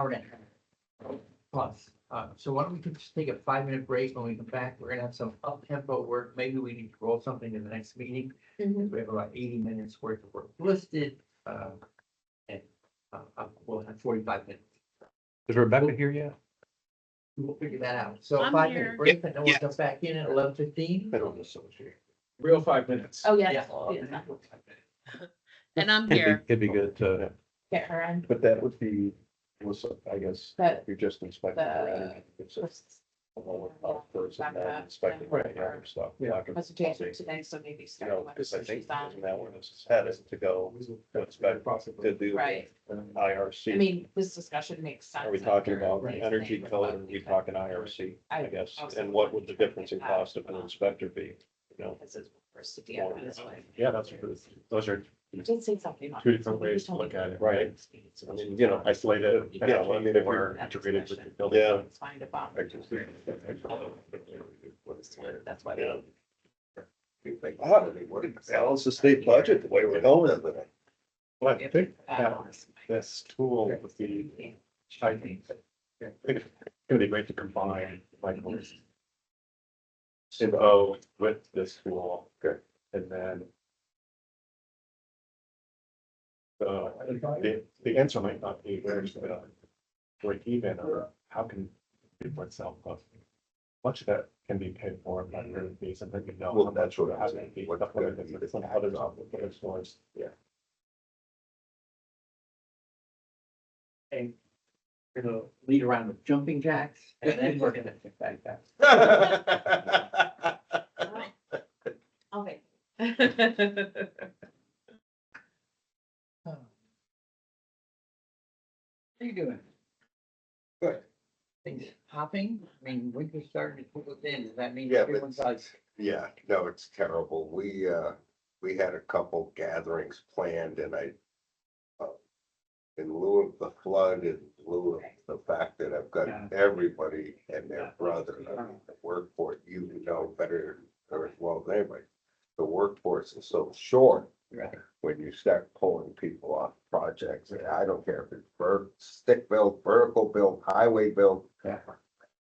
Speaker 7: and a half plus. So why don't we just take a 5-minute break? When we come back, we're gonna have some up-tempo work. Maybe we need to roll something in the next meeting. We have about 80 minutes worth of work listed. And we'll have 45 minutes.
Speaker 13: Is Rebecca here yet?
Speaker 7: We'll figure that out. So
Speaker 4: I'm
Speaker 7: 5
Speaker 4: here.
Speaker 7: minute break, and then we'll
Speaker 9: Yeah.
Speaker 7: jump back in at 11:15.
Speaker 2: Real 5 minutes.
Speaker 4: Oh, yeah.
Speaker 7: Yeah.
Speaker 4: And I'm here.
Speaker 13: It'd be good to.
Speaker 4: Get her in.
Speaker 12: But that would be, was, I guess,
Speaker 4: But
Speaker 12: you're just inspecting for energy. It's a person that inspecting for the other stuff.
Speaker 4: presentation today, so maybe
Speaker 12: You
Speaker 4: starting
Speaker 12: know,
Speaker 4: with.
Speaker 12: because I think
Speaker 4: she's on.
Speaker 12: isn't that where this is headed to go to inspect, to do
Speaker 4: Right.
Speaker 12: IRC.
Speaker 4: I mean, this discussion makes sense.
Speaker 12: Are we talking about
Speaker 4: Right.
Speaker 12: energy code or are we talking IRC, I guess? And what would the difference in cost of an inspector be? You know?
Speaker 4: This is first to be out this way.
Speaker 6: Yeah, those are
Speaker 4: You did say something. on
Speaker 6: two
Speaker 4: it,
Speaker 6: different
Speaker 4: so you
Speaker 6: ways to
Speaker 4: told me
Speaker 6: look at it,
Speaker 12: Right.
Speaker 6: I mean, you know, isolated, you know, I mean, if we're
Speaker 4: That
Speaker 6: integrated with the
Speaker 4: discussion.
Speaker 6: building.
Speaker 12: Yeah.
Speaker 4: It's fine to bump.
Speaker 12: I just think-
Speaker 4: That's why.
Speaker 8: Yeah. Balance the state budget the way we're going with it.
Speaker 6: Well, I think that this tool would be, I think, it's gonna be great to combine like info with this tool.
Speaker 8: Okay.
Speaker 6: And then the answer might not be where's the break even or how can people itself. Much of that can be paid for by the fees and then you know.
Speaker 8: Well,
Speaker 6: how
Speaker 8: that's
Speaker 6: much
Speaker 8: what I'm
Speaker 6: has
Speaker 8: saying.
Speaker 6: to be,
Speaker 8: What's
Speaker 6: stuff like
Speaker 8: gonna
Speaker 6: that,
Speaker 8: be
Speaker 6: but
Speaker 8: the
Speaker 6: it's not
Speaker 8: tax
Speaker 6: others
Speaker 8: on
Speaker 6: off the stores.
Speaker 8: Yeah.
Speaker 7: And we're gonna lead around with jumping jacks, and then we're gonna kick back that.
Speaker 4: Okay.
Speaker 7: How you doing?
Speaker 8: Good.
Speaker 7: Things hopping? I mean, winter's starting to cool in. Does that mean
Speaker 8: Yeah, but
Speaker 7: everyone's like?
Speaker 8: Yeah, no, it's terrible. We had a couple gatherings planned and in lieu of the flood, in lieu of the fact that I've got everybody and their brother, I mean, the workforce, you know better or as well as anybody. The workforce is so short
Speaker 7: Right.
Speaker 8: when you start pulling people off projects. And I don't care if it's stick built, vertical built, highway built.
Speaker 7: Yeah.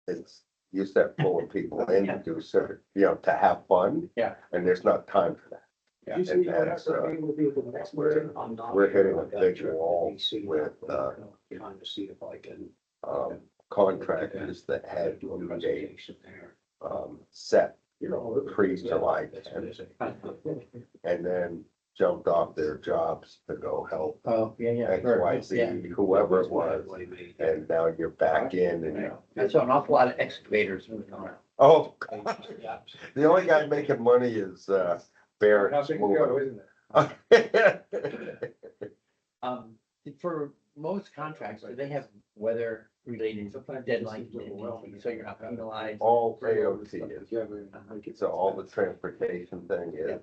Speaker 8: It's, you start pulling people in to do certain, you know, to have fun.
Speaker 7: Yeah.
Speaker 8: And there's not time for that. And that's, we're hitting a big wall with, contractors that had due dates, set, pre-July 10th, and then jumped off their jobs to go help
Speaker 7: Oh, yeah, yeah.
Speaker 8: X,
Speaker 7: sure.
Speaker 8: Y,
Speaker 7: Yeah.
Speaker 8: Z, whoever it was, and now you're back in and,
Speaker 7: I saw an awful lot of excavators moving around.
Speaker 8: oh, the only guy making money is, Barrett.
Speaker 2: How's it go, isn't it?
Speaker 7: For most contracts, do they have weather related deadlines? So you're not penalized?
Speaker 8: All AOT is, so all the transportation thing is,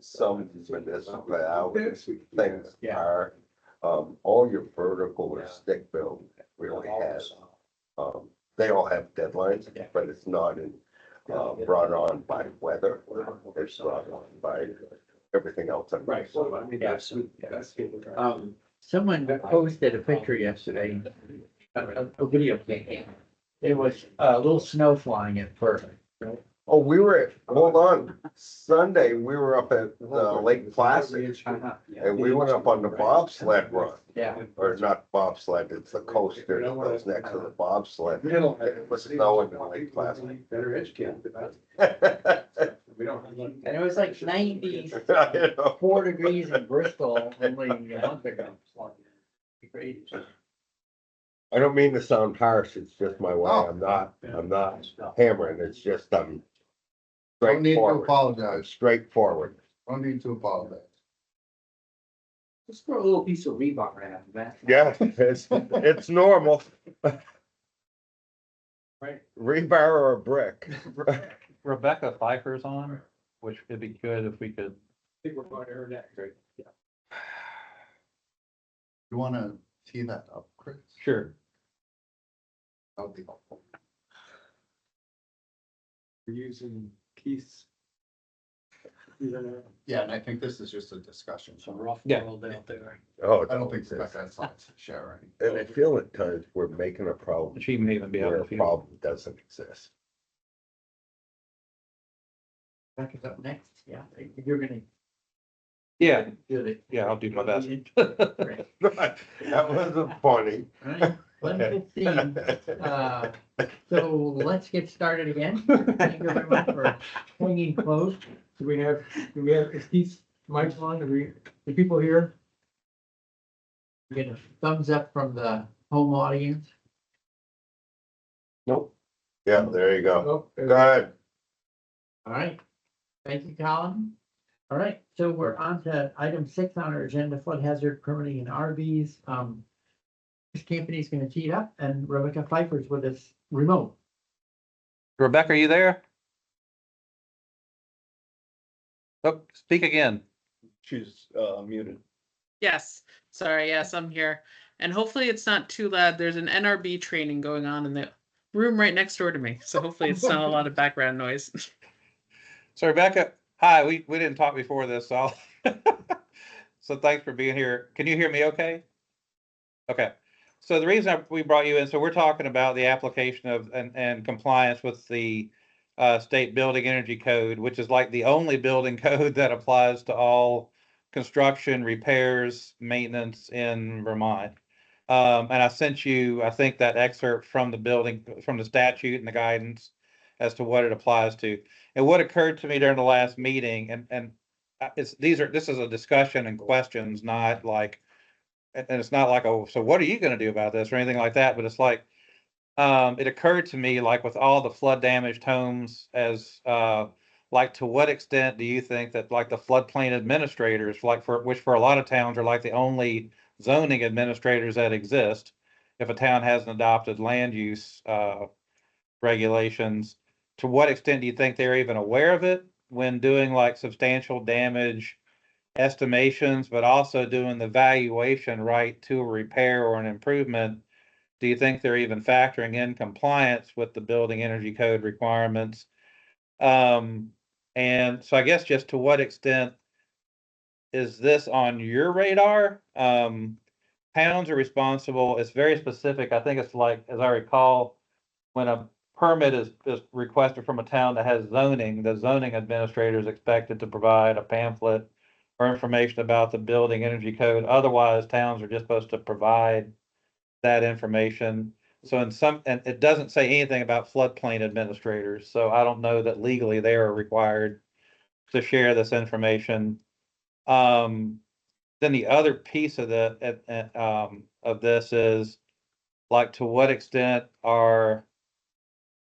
Speaker 8: some municipalities, things
Speaker 7: Yeah.
Speaker 8: are, all your vertical or stick build really has, they all have deadlines,
Speaker 7: Yeah.
Speaker 8: but it's not in, brought on by weather. It's brought on by everything else.
Speaker 2: Right. So, I mean, that's.
Speaker 7: Someone posted a picture yesterday, a video. There was a little snow flying at first.
Speaker 8: Oh, hold on, Sunday, we were up at, Lake Placid, and we went up on the bobsled run.
Speaker 7: Yeah.
Speaker 8: Or not bobsled, it's the coaster that goes next to the bobsled. It was snowing in Lake Placid.
Speaker 2: Better educated about it. We don't have.
Speaker 7: And it was like 94
Speaker 8: I know.
Speaker 7: degrees in Bristol only a month ago. Crazy.
Speaker 8: I don't mean to sound harsh, it's just my way, I'm not hammering, it's just,
Speaker 3: Don't need to
Speaker 8: straightforward.
Speaker 3: apologize.
Speaker 8: Straightforward.
Speaker 3: Don't need to apologize.
Speaker 7: Just throw a little piece of rebar after that.
Speaker 8: Yeah, it's normal.
Speaker 2: Right.
Speaker 8: Rebar or a brick.
Speaker 13: Rebecca Pfeiffer's on, which would be good if we could.
Speaker 2: I think we're going to her next, right?
Speaker 3: You wanna tee that up, Chris?
Speaker 13: Sure.
Speaker 3: That'll be helpful.
Speaker 2: We're using Keith's.
Speaker 3: Yeah, and I think this is just a discussion.
Speaker 11: Some rough
Speaker 13: Yeah.
Speaker 11: world out there.
Speaker 8: Oh,
Speaker 3: I don't think that's not to share any.
Speaker 8: and I feel at times we're making a problem
Speaker 13: She may even be out
Speaker 8: where
Speaker 13: in
Speaker 8: a
Speaker 13: the field.
Speaker 8: problem doesn't exist.
Speaker 7: Back it up next, yeah, you're gonna
Speaker 13: Yeah,
Speaker 7: Do it.
Speaker 13: yeah, I'll do my best.
Speaker 7: Great.
Speaker 8: That wasn't funny.
Speaker 7: All right, 11:15. So let's get started again. Thank you very much for hanging close.
Speaker 2: Do we have, is these mics on, the people here?
Speaker 7: Get a thumbs up from the home audience.
Speaker 8: Nope. Yeah, there you go.
Speaker 2: Oh,
Speaker 8: Go ahead.
Speaker 7: All right. Thank you, Colin. All right, so we're on to item 6 on our agenda, flood hazard permitting in RVs. Chris Campany's gonna tee it up and Rebecca Pfeiffer's with us remote.
Speaker 13: Rebecca, are you there? Oh, speak again.
Speaker 8: She's muted.
Speaker 15: Yes, sorry, yes, I'm here. And hopefully it's not too loud. There's an NRB training going on in the room right next door to me. So hopefully it's not a lot of background noise.
Speaker 13: So Rebecca, hi, we didn't talk before this, so so thanks for being here. Can you hear me okay? Okay. So the reason we brought you in, so we're talking about the application of and compliance with the state building energy code, which is like the only building code that applies to all construction, repairs, maintenance in Vermont. And I sent you, I think, that excerpt from the statute and the guidance as to what it applies to. And what occurred to me during the last meeting, and this is a discussion and questions, not like, and it's not like, oh, so what are you going to do about this or anything like that? But it's like, it occurred to me, like with all the flood damaged homes, as like to what extent do you think that like the floodplain administrators, like which for a lot of towns are like the only zoning administrators that exist, if a town hasn't adopted land use regulations, to what extent do you think they're even aware of it when doing like substantial damage estimations, but also doing the valuation right to a repair or an improvement? Do you think they're even factoring in compliance with the building energy code requirements? And so I guess just to what extent is this on your radar? Towns are responsible. It's very specific. I think it's like, as I recall, when a permit is requested from a town that has zoning, the zoning administrator is expected to provide a pamphlet or information about the building energy code. Otherwise, towns are just supposed to provide that information. So and it doesn't say anything about floodplain administrators. So I don't know that legally they are required to share this information. Then the other piece of of this is like, to what extent are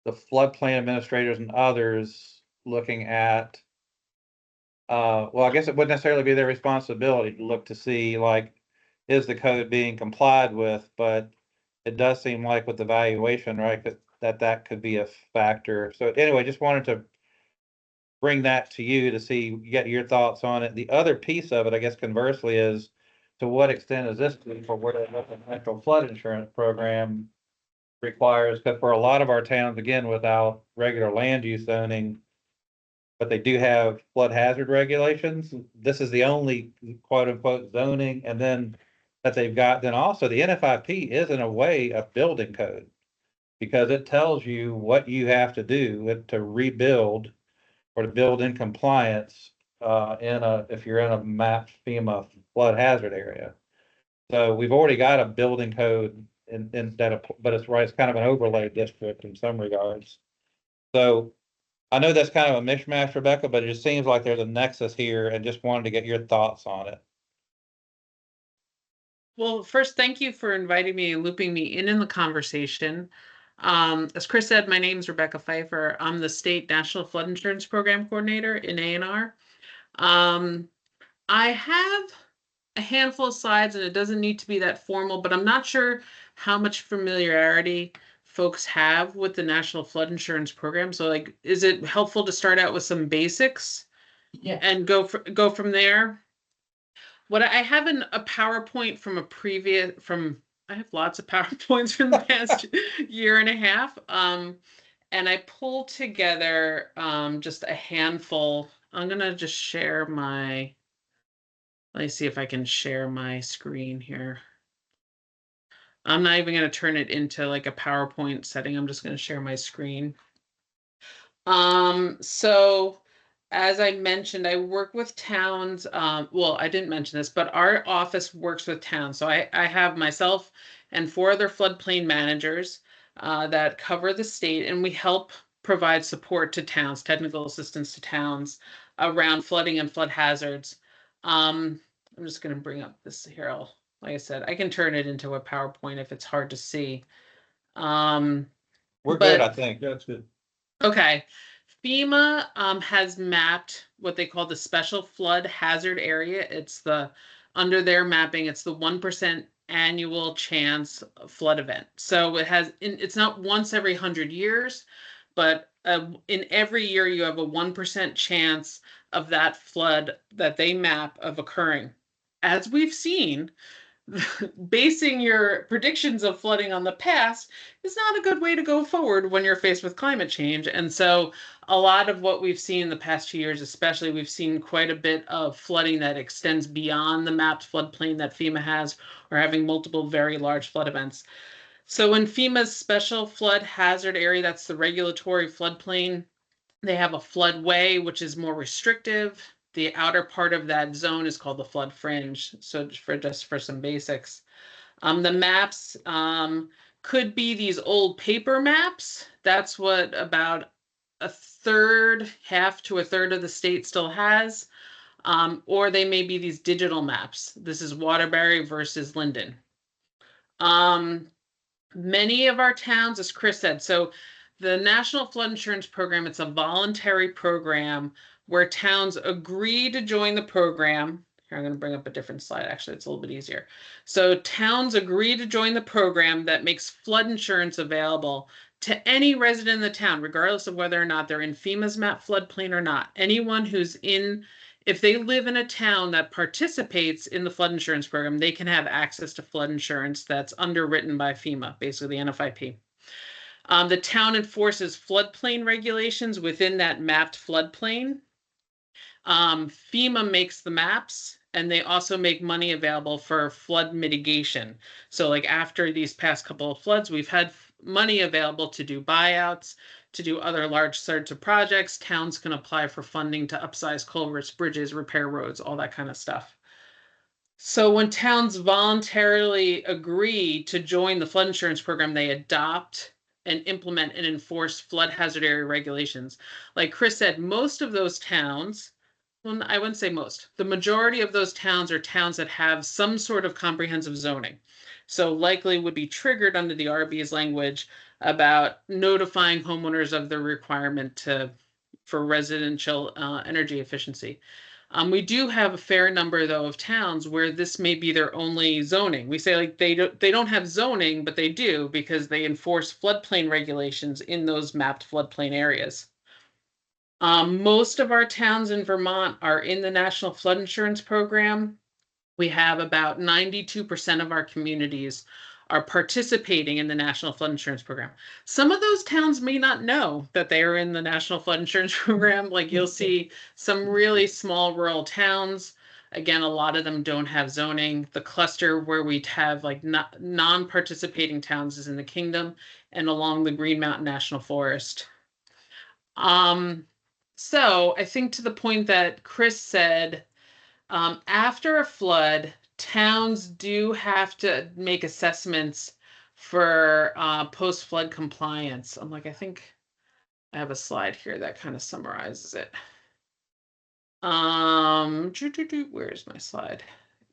Speaker 13: the floodplain administrators and others looking at, well, I guess it wouldn't necessarily be their responsibility to look to see, like, is the code being complied with? But it does seem like with the valuation, right, that could be a factor. So anyway, just wanted to bring that to you to see, get your thoughts on it. The other piece of it, I guess conversely, is to what extent is this for where the natural flood insurance program requires, because for a lot of our towns, again, without regular land use zoning, but they do have flood hazard regulations. This is the only quote unquote zoning, and then that they've got. Then also the NFIP is in a way a building code, because it tells you what you have to do to rebuild or to build in compliance if you're in a mapped FEMA flood hazard area. So we've already got a building code in that, but it's right, it's kind of an overlay district in some regards. So I know that's kind of a mishmash, Rebecca, but it just seems like there's a nexus here, and just wanted to get your thoughts on it.
Speaker 15: Well, first, thank you for inviting me and looping me in the conversation. As Chris said, my name is Rebecca Pfeiffer. I'm the State National Flood Insurance Program Coordinator in ANR. I have a handful of slides, and it doesn't need to be that formal, but I'm not sure how much familiarity folks have with the National Flood Insurance Program. So, like, is it helpful to start out with some basics?
Speaker 7: Yeah.
Speaker 15: And go from there? What I have a PowerPoint from I have lots of PowerPoints from the past year and a half. And I pulled together just a handful. I'm gonna just share let me see if I can share my screen here. I'm not even gonna turn it into like a PowerPoint setting. I'm just gonna share my screen. So as I mentioned, I work with towns. Well, I didn't mention this, but our office works with towns. So I have myself and 4 other floodplain managers that cover the state, and we help provide support to towns, technical assistance to towns around flooding and flood hazards. I'm just going to bring up this here. Like I said, I can turn it into a PowerPoint if it's hard to see.
Speaker 13: We're
Speaker 15: But-
Speaker 13: good, I think.
Speaker 2: That's good.
Speaker 15: Okay. FEMA has mapped what they call the special flood hazard area. It's under their mapping, it's the 1% annual chance flood event. So it's not once every 100 years, but in every year you have a 1% chance of that flood that they map of occurring. As we've seen, basing your predictions of flooding on the past is not a good way to go forward when you're faced with climate change. And so a lot of what we've seen in the past 2 years, especially, we've seen quite a bit of flooding that extends beyond the mapped floodplain that FEMA has, or having multiple very large flood events. So in FEMA's special flood hazard area, that's the regulatory floodplain, they have a floodway, which is more restrictive. The outer part of that zone is called the flood fringe. So just for some basics, the maps could be these old paper maps. That's what about half to a third of the state still has. Or they may be these digital maps. This is Waterbury versus Linden. Many of our towns, as Chris said, so the National Flood Insurance Program, it's a voluntary program where towns agree to join the program. Here, I'm going to bring up a different slide. Actually, it's a little bit easier. So towns agree to join the program that makes flood insurance available to any resident in the town, regardless of whether or not they're in FEMA's map floodplain or not. Anyone who's if they live in a town that participates in the flood insurance program, they can have access to flood insurance that's underwritten by FEMA, basically the NFIP. The town enforces floodplain regulations within that mapped floodplain. FEMA makes the maps, and they also make money available for flood mitigation. So like after these past couple of floods, we've had money available to do buyouts, to do other large sorts of projects. Towns can apply for funding to upsize culverts, bridges, repair roads, all that kind of stuff. So when towns voluntarily agree to join the flood insurance program, they adopt and implement and enforce flood hazard area regulations. Like Chris said, most of those towns, well, I wouldn't say most, the majority of those towns are towns that have some sort of comprehensive zoning. So likely would be triggered under the RB's language about notifying homeowners of the requirement for residential energy efficiency. We do have a fair number, though, of towns where this may be their only zoning. We say like they don't have zoning, but they do because they enforce floodplain regulations in those mapped floodplain areas. Most of our towns in Vermont are in the National Flood Insurance Program. We have about 92% of our communities are participating in the National Flood Insurance Program. Some of those towns may not know that they are in the National Flood Insurance Program. Like you'll see some really small rural towns. Again, a lot of them don't have zoning. The cluster where we have like non-participating towns is in the Kingdom and along the Green Mountain National Forest. So I think to the point that Chris said, after a flood, towns do have to make assessments for post-flood compliance. I think I have a slide here that kind of summarizes it. Where's my slide?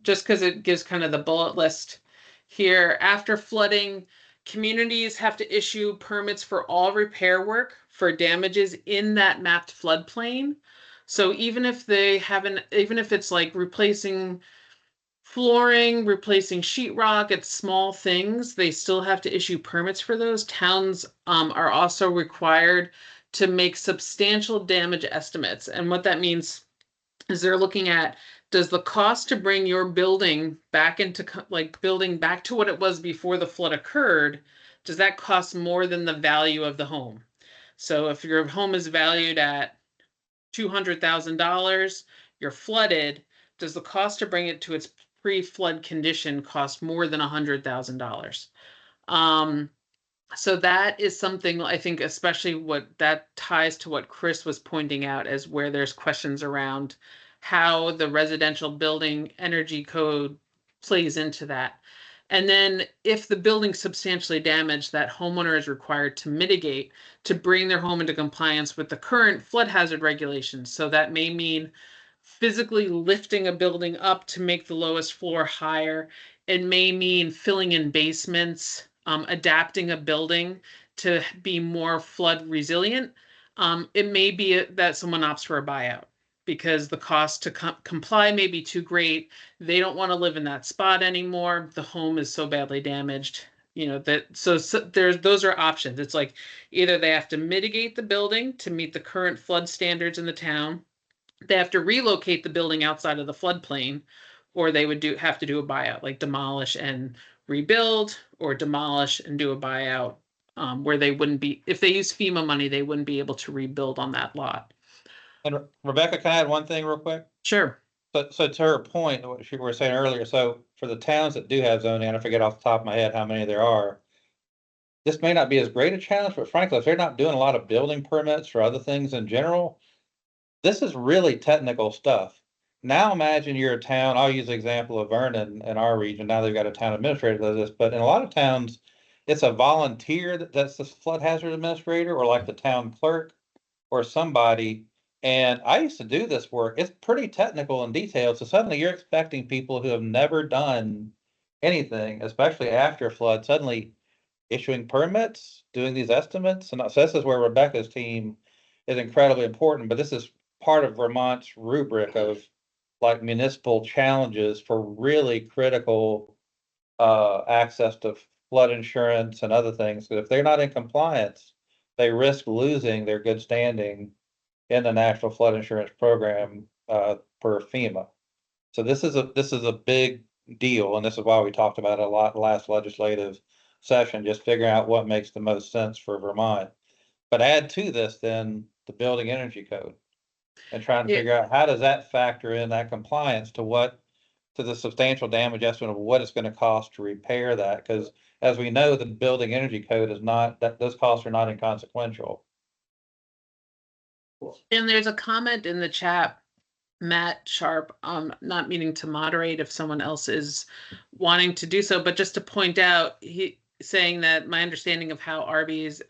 Speaker 15: Just because it gives kind of the bullet list here. After flooding, communities have to issue permits for all repair work for damages in that mapped floodplain. So even if it's like replacing flooring, replacing sheetrock, it's small things, they still have to issue permits for those. Towns are also required to make substantial damage estimates. And what that means is they're looking at, does the cost to bring your building back into building back to what it was before the flood occurred, does that cost more than the value of the home? So if your home is valued at $200,000, you're flooded, does the cost to bring it to its pre-flood condition cost more than $100,000? So that is something I think, especially what that ties to what Chris was pointing out as where there's questions around how the residential building energy code plays into that. And then if the building's substantially damaged, that homeowner is required to mitigate to bring their home into compliance with the current flood hazard regulations. So that may mean physically lifting a building up to make the lowest floor higher. It may mean filling in basements, adapting a building to be more flood resilient. It may be that someone opts for a buyout because the cost to comply may be too great. They don't want to live in that spot anymore. The home is so badly damaged. You know that so there's those are options. It's like either they have to mitigate the building to meet the current flood standards in the town, they have to relocate the building outside of the floodplain, or they would have to do a buyout, like demolish and rebuild, or demolish and do a buyout, where they wouldn't be, if they use FEMA money, they wouldn't be able to rebuild on that lot.
Speaker 13: And Rebecca, can I add one thing real quick?
Speaker 15: Sure.
Speaker 13: So to her point, what she was saying earlier, so for the towns that do have zoning, and I forget off the top of my head how many there are, this may not be as great a challenge, but frankly, if they're not doing a lot of building permits for other things in general, this is really technical stuff. Now imagine you're a town, I'll use the example of Vernon in our region. Now they've got a town administrator that does this, but in a lot of towns, it's a volunteer that's the flood hazard administrator, or like the town clerk or somebody. And I used to do this work. It's pretty technical and detailed. So suddenly you're expecting people who have never done anything, especially after a flood, suddenly issuing permits, doing these estimates. And so this is where Rebecca's team is incredibly important, but this is part of Vermont's rubric of like municipal challenges for really critical access to flood insurance and other things. Because if they're not in compliance, they risk losing their good standing in the National Flood Insurance Program per FEMA. So this is a big deal, and this is why we talked about it a lot last legislative session, just figuring out what makes the most sense for Vermont. But add to this then the building energy code and trying to figure out how does that factor in that compliance to the substantial damage estimate of what it's going to cost to repair that. Because as we know, the building energy code is not, that those costs are not inconsequential.
Speaker 15: And there's a comment in the chat, Matt Sharp, not meaning to moderate if someone else is wanting to do so, but just to point out, he saying that my understanding of how RB is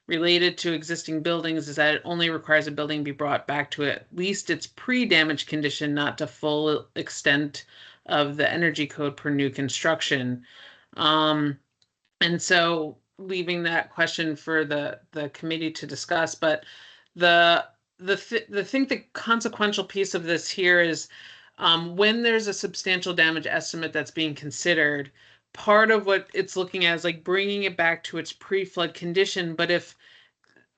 Speaker 15: related to existing buildings is that it only requires a building be brought back to at least its pre-damage condition, not to full extent of the energy code per new construction. And so leaving that question for the committee to discuss, but the consequential piece of this here is when there's a substantial damage estimate that's being considered, part of what it's looking at is like bringing it back to its pre-flood condition. But if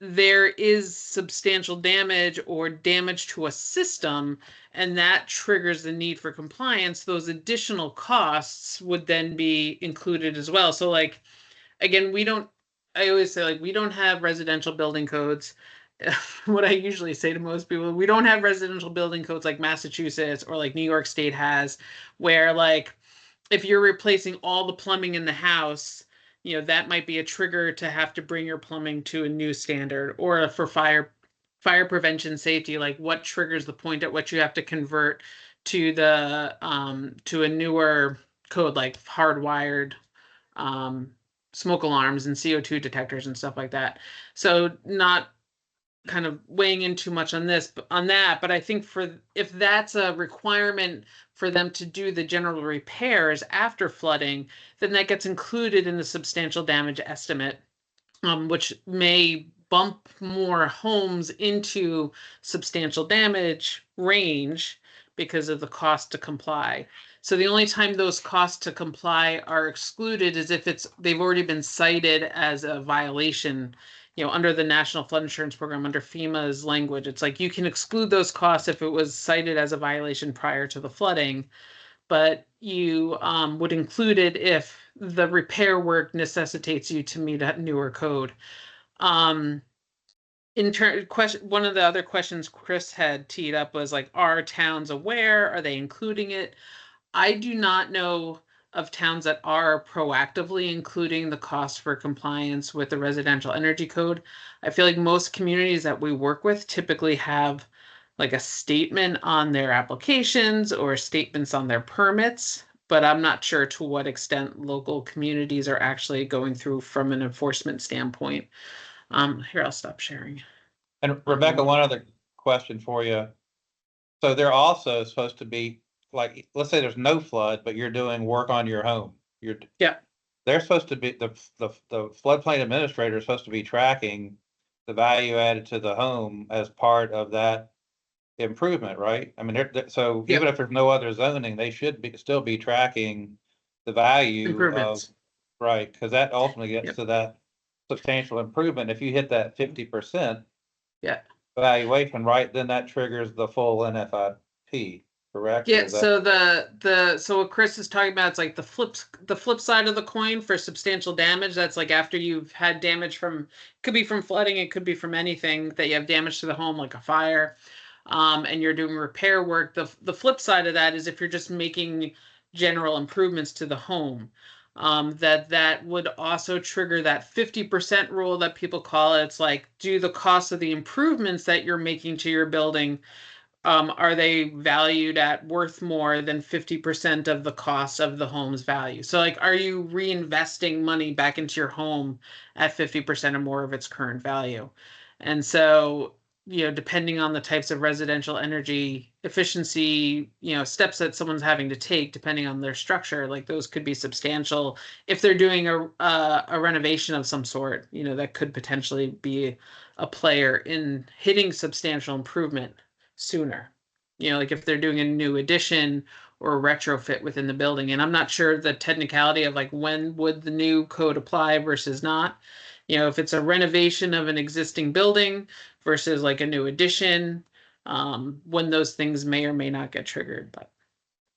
Speaker 15: there is substantial damage or damage to a system and that triggers the need for compliance, those additional costs would then be included as well. So like, again, I always say like, we don't have residential building codes. What I usually say to most people, we don't have residential building codes like Massachusetts or like New York State has, where like, if you're replacing all the plumbing in the house, you know, that might be a trigger to have to bring your plumbing to a new standard. Or for fire prevention safety, like what triggers the point at which you have to convert to the to a newer code, like hardwired smoke alarms and CO2 detectors and stuff like that. So not kind of weighing in too much on that, but I think if that's a requirement for them to do the general repairs after flooding, then that gets included in the substantial damage estimate, which may bump more homes into substantial damage range because of the cost to comply. So the only time those costs to comply are excluded is if they've already been cited as a violation. You know, under the National Flood Insurance Program, under FEMA's language, it's like you can exclude those costs if it was cited as a violation prior to the flooding, but you would include it if the repair work necessitates you to meet a newer code. One of the other questions Chris had teed up was like, are towns aware? Are they including it? I do not know of towns that are proactively including the cost for compliance with the residential energy code. I feel like most communities that we work with typically have like a statement on their applications or statements on their permits, but I'm not sure to what extent local communities are actually going through from an enforcement standpoint. Here, I'll stop sharing.
Speaker 13: And Rebecca, one other question for you. So they're also supposed to be, like, let's say there's no flood, but you're doing work on your home.
Speaker 15: Yeah.
Speaker 13: They're supposed to be, the floodplain administrator is supposed to be tracking the value added to the home as part of that improvement, right? I mean, so
Speaker 15: Yeah.
Speaker 13: even if there's no other zoning, they should still be tracking the value of,
Speaker 15: Improvements.
Speaker 13: right? Because that ultimately gets
Speaker 15: Yep.
Speaker 13: to that substantial improvement. If you hit that 50%.
Speaker 15: Yeah.
Speaker 13: Valuation, right, then that triggers the full NFIP, correct? Or
Speaker 15: Yeah,
Speaker 13: is that-
Speaker 15: so so what Chris is talking about, it's like the flip side of the coin for substantial damage. That's like after you've had damage from, could be from flooding, it could be from anything that you have damage to the home, like a fire, and you're doing repair work. The flip side of that is if you're just making general improvements to the home, that would also trigger that 50% rule that people call it. It's like, do the cost of the improvements that you're making to your building, are they valued at worth more than 50% of the cost of the home's value? So like, are you reinvesting money back into your home at 50% or more of its current value? And so, depending on the types of residential energy efficiency, steps that someone's having to take, depending on their structure, like those could be substantial. If they're doing a renovation of some sort, that could potentially be a player in hitting substantial improvement sooner. Like if they're doing a new addition or a retrofit within the building. And I'm not sure the technicality of like when would the new code apply versus not. If it's a renovation of an existing building versus like a new addition, when those things may or may not get triggered. But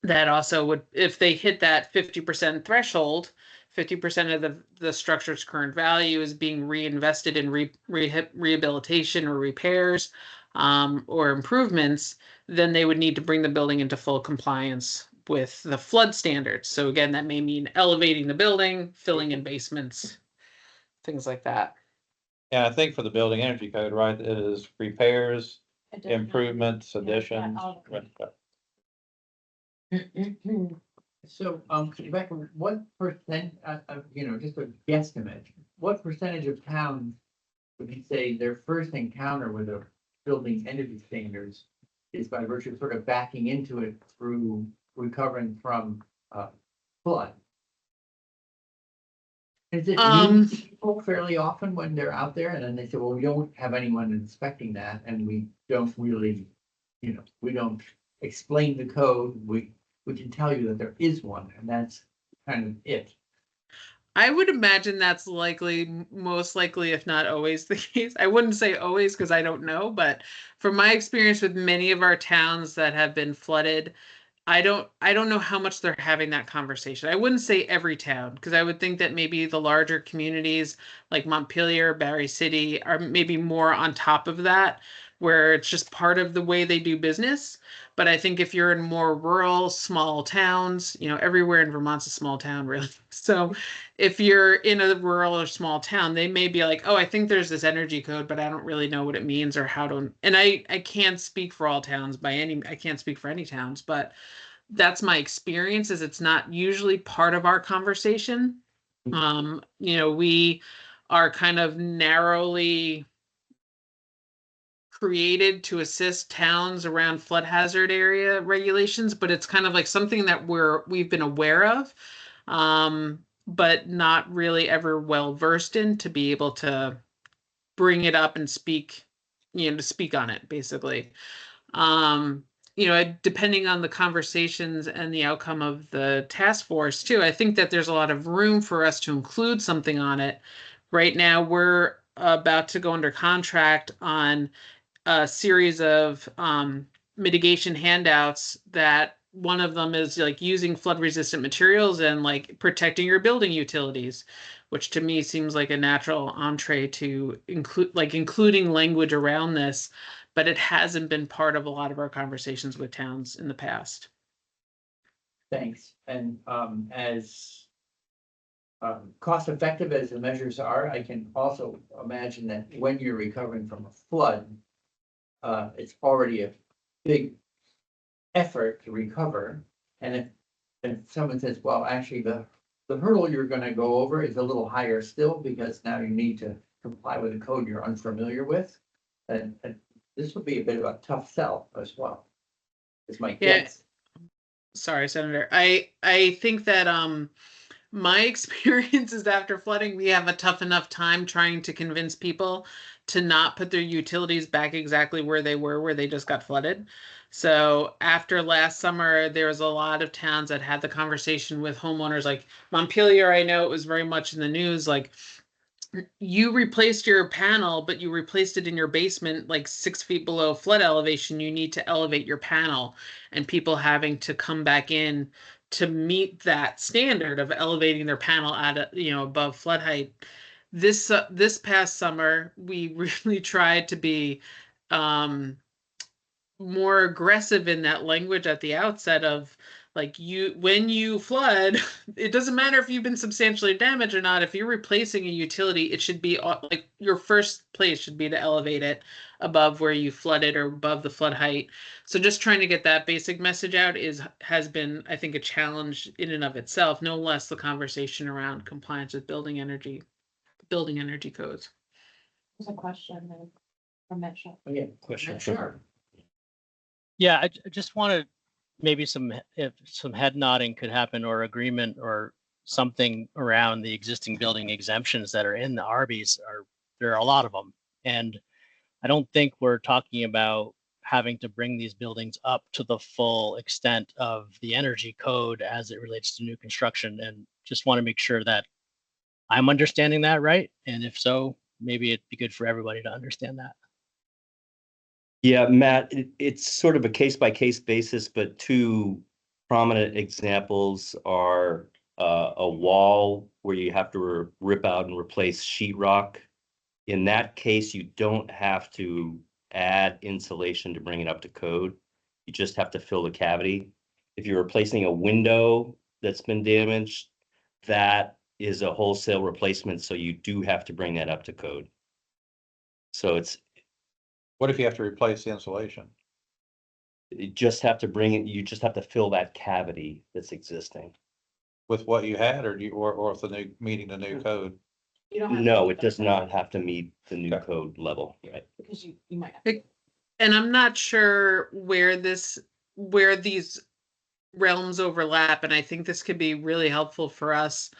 Speaker 15: that also would, if they hit that 50% threshold, 50% of the structure's current value is being reinvested in rehabilitation or repairs, or improvements, then they would need to bring the building into full compliance with the flood standards. So again, that may mean elevating the building, filling in basements, things like that.
Speaker 13: Yeah, I think for the building energy code, right, it is repairs, improvements, additions. Right.
Speaker 7: So, Rebecca, what percent, just a guesstimate, what percentage of towns would you say their first encounter with a building energy standards is by virtue of sort of backing into it through recovering from flood? Is it new to people fairly often when they're out there and then they say, well, we don't have anyone inspecting that and we don't really, we don't explain the code. We can tell you that there is one and that's kind of it.
Speaker 15: I would imagine that's most likely, if not always the case. I wouldn't say always because I don't know, but from my experience with many of our towns that have been flooded, I don't know how much they're having that conversation. I wouldn't say every town, because I would think that maybe the larger communities like Montpelier, Barry City are maybe more on top of that, where it's just part of the way they do business. But I think if you're in more rural, small towns, everywhere in Vermont's a small town, really. So if you're in a rural or small town, they may be like, oh, I think there's this energy code, but I don't really know what it means or how to, and I can't speak for all towns I can't speak for any towns, but that's my experience is it's not usually part of our conversation. We are kind of narrowly created to assist towns around flood hazard area regulations, but it's kind of like something that we've been aware of, but not really ever well versed in to be able to bring it up and speak, to speak on it basically. Depending on the conversations and the outcome of the task force too, I think that there's a lot of room for us to include something on it. Right now, we're about to go under contract on a series of mitigation handouts that one of them is like using flood resistant materials and like protecting your building utilities, which to me seems like a natural entree to including language around this, but it hasn't been part of a lot of our conversations with towns in the past.
Speaker 7: Thanks. And as cost effective as the measures are, I can also imagine that when you're recovering from a flood, it's already a big effort to recover. And if someone says, well, actually the hurdle you're gonna go over is a little higher still because now you need to comply with a code you're unfamiliar with. And this would be a bit of a tough sell as well. Is my
Speaker 15: Yeah.
Speaker 7: guess.
Speaker 15: Sorry, Senator. I think that my experience is after flooding, we have a tough enough time trying to convince people to not put their utilities back exactly where they just got flooded. So after last summer, there was a lot of towns that had the conversation with homeowners, like Montpelier. I know it was very much in the news, like you replaced your panel, but you replaced it in your basement, like 6 feet below flood elevation. You need to elevate your panel, and people having to come back in to meet that standard of elevating their panel at above flood height. This past summer, we really tried to be more aggressive in that language at the outset of like when you flood, it doesn't matter if you've been substantially damaged or not. If you're replacing a utility, it should be like your first place should be to elevate it above where you flooded or above the flood height. So just trying to get that basic message out has been, I think, a challenge in and of itself, no less the conversation around compliance with building energy codes.
Speaker 4: There's a question from Mitchell.
Speaker 7: Oh, yeah.
Speaker 14: Question.
Speaker 7: Sure.
Speaker 16: Yeah, I just wanted maybe some head nodding could happen or agreement or something around the existing building exemptions that are in the Arby's. There are a lot of them. And I don't think we're talking about having to bring these buildings up to the full extent of the energy code as it relates to new construction. And just want to make sure that I'm understanding that right. And if so, maybe it'd be good for everybody to understand that.
Speaker 14: Yeah, Matt, it's sort of a case by case basis, but two prominent examples are a wall where you have to rip out and replace sheetrock. In that case, you don't have to add insulation to bring it up to code. You just have to fill the cavity. If you're replacing a window that's been damaged, that is a wholesale replacement, so you do have to bring that up to code. So
Speaker 13: What if you have to replace the insulation?
Speaker 14: you just have to bring it, you just have to fill that cavity that's existing.
Speaker 13: With what you had, or with meeting the new code?
Speaker 4: You don't have to
Speaker 14: No,
Speaker 4: do
Speaker 14: it does
Speaker 4: that
Speaker 14: not have to meet the new code level, right?
Speaker 4: because you might have to.
Speaker 15: And I'm not sure where these realms overlap, and I think this could be really helpful for us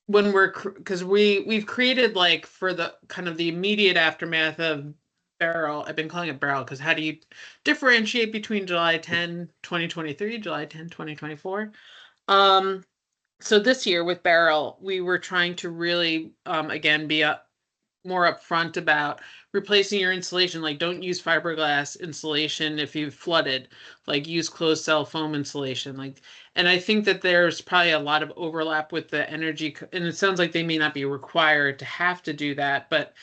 Speaker 15: when because we've created, like, for the kind of the immediate aftermath of Beryl. I've been calling it Beryl because how do you differentiate between July 10, 2023, July 10, 2024? So this year with Beryl, we were trying to really, again, be more upfront about replacing your insulation. Like, don't use fiberglass insulation if you've flooded, like use closed cell foam insulation. Like, and I think that there's probably a lot of overlap with the energy, and it sounds like they may not be required to have to do that, but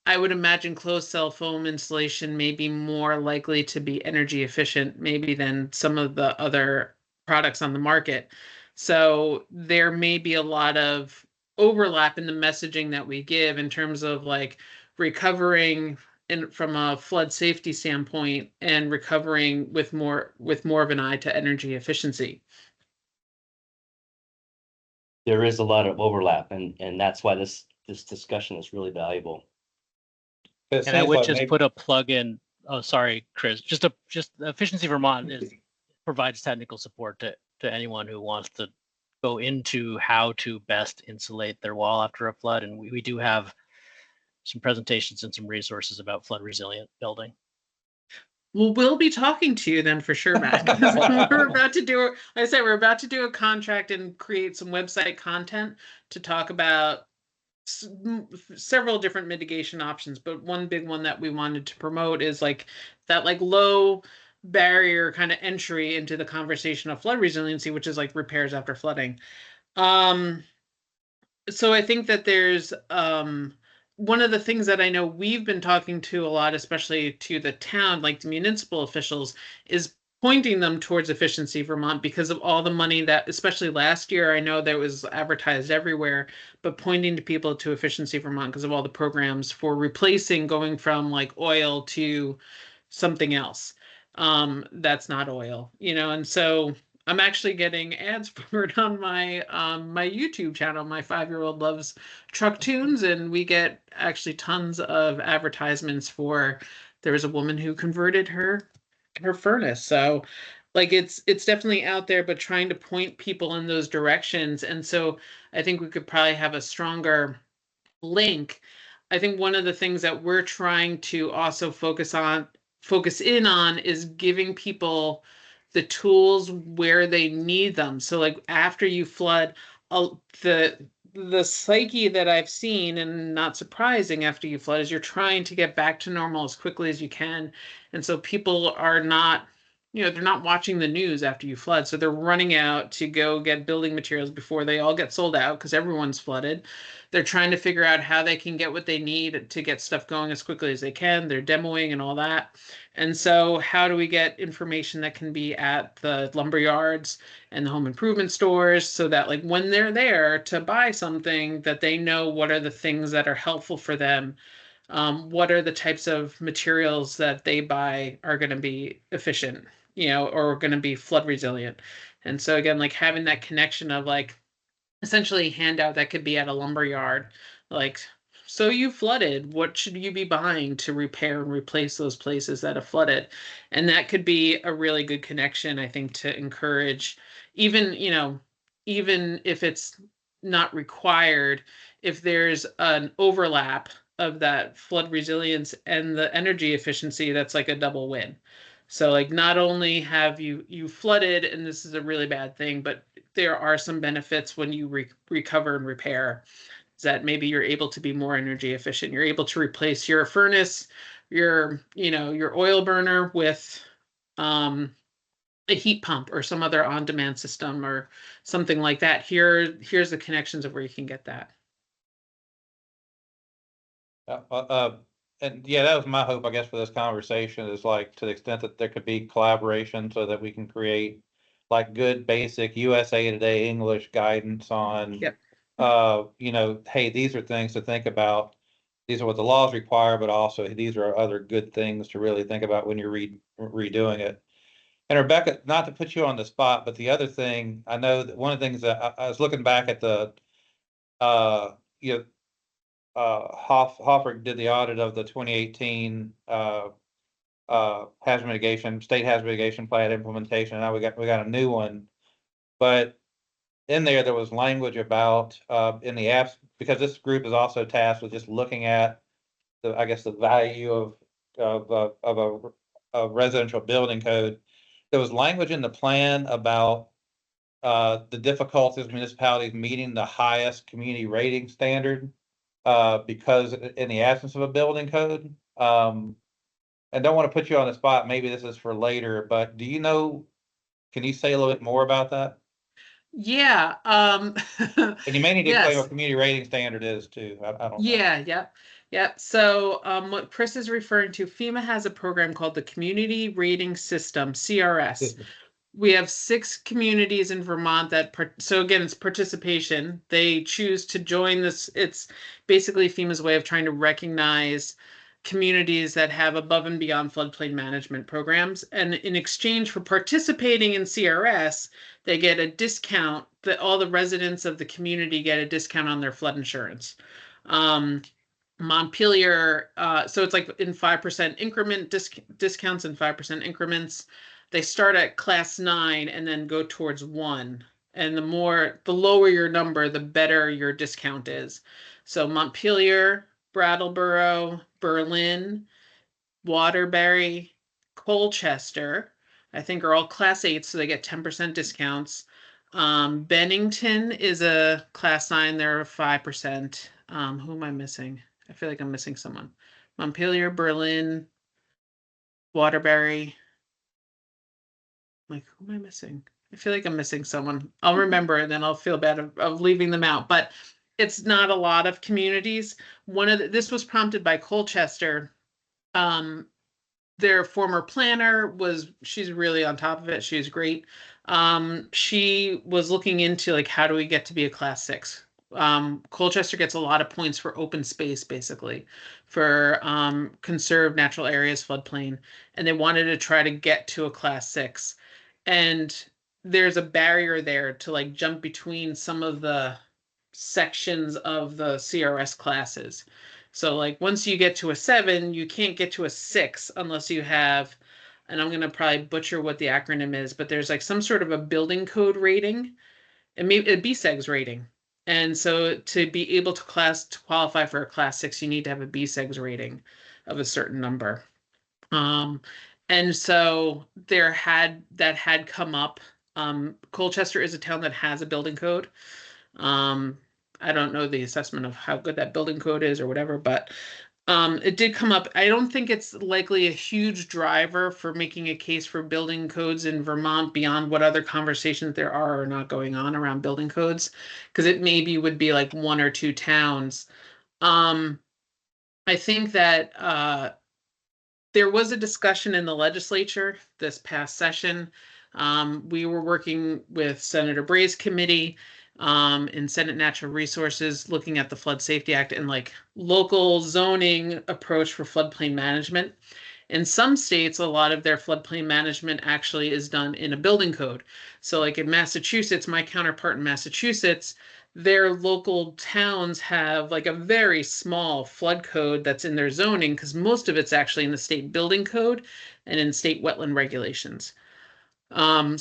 Speaker 15: I would imagine closed cell foam insulation may be more likely to be energy efficient maybe than some of the other products on the market. So there may be a lot of overlap in the messaging that we give in terms of like recovering from a flood safety standpoint and recovering with more of an eye to energy efficiency.
Speaker 14: There is a lot of overlap, and that's why this discussion is really valuable.
Speaker 16: And I would just put a plug in. Oh, sorry, Chris. Just Efficiency Vermont provides technical support to anyone who wants to go into how to best insulate their wall after a flood. And we do have some presentations and some resources about flood resilient building.
Speaker 15: Well, we'll be talking to you then for sure, Matt. We're about to do, like I said, we're about to do a contract and create some website content to talk about several different mitigation options. But one big one that we wanted to promote is like that, like low barrier kind of entry into the conversation of flood resiliency, which is like repairs after flooding. So I think that there's one of the things that I know we've been talking to a lot, especially to the town, like the municipal officials, is pointing them towards Efficiency Vermont because of all the money that, especially last year, I know that was advertised everywhere, but pointing to people to Efficiency Vermont because of all the programs for replacing going from like oil to something else. That's not oil, and so I'm actually getting ads for it on my my YouTube channel. My 5-year-old loves truck tunes, and we get actually tons of advertisements for. There was a woman who converted her furnace. So like it's definitely out there, but trying to point people in those directions. And so I think we could probably have a stronger link. I think one of the things that we're trying to also focus in on is giving people the tools where they need them. So like after you flood, the psyche that I've seen, and not surprising after you flood, is you're trying to get back to normal as quickly as you can. And so people are not, they're not watching the news after you flood. So they're running out to go get building materials before they all get sold out because everyone's flooded. They're trying to figure out how they can get what they need to get stuff going as quickly as they can. They're demoing and all that. And so how do we get information that can be at the lumber yards and the home improvement stores so that like when they're there to buy something that they know what are the things that are helpful for them, what are the types of materials that they buy are going to be efficient, or going to be flood resilient. And so again, like having that connection of like essentially handout that could be at a lumber yard, like, so you flooded, what should you be buying to repair and replace those places that have flooded? And that could be a really good connection, I think, to encourage, even, even if it's not required, if there's an overlap of that flood resilience and the energy efficiency, that's like a double win. So like not only have you flooded, and this is a really bad thing, but there are some benefits when you recover and repair, is that maybe you're able to be more energy efficient. You're able to replace your furnace, your oil burner with a heat pump or some other on-demand system or something like that. Here's the connections of where you can get that.
Speaker 13: And yeah, that was my hope, I guess, for this conversation is like to the extent that there could be collaboration so that we can create like good basic USA Today English guidance on,
Speaker 15: Yep.
Speaker 13: Hey, these are things to think about. These are what the laws require, but also these are other good things to really think about when you're redoing it. And Rebecca, not to put you on the spot, but the other thing, I know that one of the things that I was looking back at the, Hoffer did the audit of the 2018 hazard mitigation, state hazard mitigation plan implementation. Now we got a new one, but in there was language about in the apps, because this group is also tasked with just looking at the value of a residential building code. There was language in the plan about the difficulties municipalities meeting the highest community rating standard because in the absence of a building code. And don't want to put you on the spot, maybe this is for later, but can you say a little bit more about that?
Speaker 15: Yeah.
Speaker 13: And you may need to explain
Speaker 15: Yes.
Speaker 13: what community rating standard is too. I don't know.
Speaker 15: Yeah. So what Chris is referring to, FEMA has a program called the Community Rating System, CRS. We have 6 communities in Vermont that, so again, it's participation. They choose to join this. It's basically FEMA's way of trying to recognize communities that have above and beyond floodplain management programs. And in exchange for participating in CRS, they get a discount, that all the residents of the community get a discount on their flood insurance. Montpelier, so it's like in 5% increment discounts in 5% increments. They start at class 9 and then go towards 1. And the lower your number, the better your discount is. So Montpelier, Brattleboro, Berlin, Waterbury, Colchester, I think are all class 8, so they get 10% discounts. Bennington is a class 9, they're 5%. Who am I missing? I feel like I'm missing someone. Montpelier, Berlin, Waterbury. Like, who am I missing? I feel like I'm missing someone. I'll remember and then I'll feel bad of leaving them out, but it's not a lot of communities. This was prompted by Colchester. their former planner she's really on top of it. She's great. She was looking into like, how do we get to be a class 6? Colchester gets a lot of points for open space, basically, for conserved natural areas, floodplain, and they wanted to try to get to a class 6. And there's a barrier there to like jump between some of the sections of the CRS classes. So like once you get to a 7, you can't get to a 6 unless you have, and I'm gonna probably butcher what the acronym is, but there's like some sort of a building code rating, and maybe a BSEGS rating. And so to be able to qualify for a class 6, you need to have a BSEGS rating of a certain number. And so that had come up. Colchester is a town that has a building code. I don't know the assessment of how good that building code is or whatever, but it did come up. I don't think it's likely a huge driver for making a case for building codes in Vermont beyond what other conversations there are or not going on around building codes, because it maybe would be like 1 or 2 towns. I think that there was a discussion in the legislature this past session. We were working with Senator Bray's committee in Senate Natural Resources, looking at the Flood Safety Act and like local zoning approach for floodplain management. In some states, a lot of their floodplain management actually is done in a building code. So like in Massachusetts, my counterpart in Massachusetts, their local towns have like a very small flood code that's in their zoning, because most of it's actually in the state building code and in state wetland regulations. And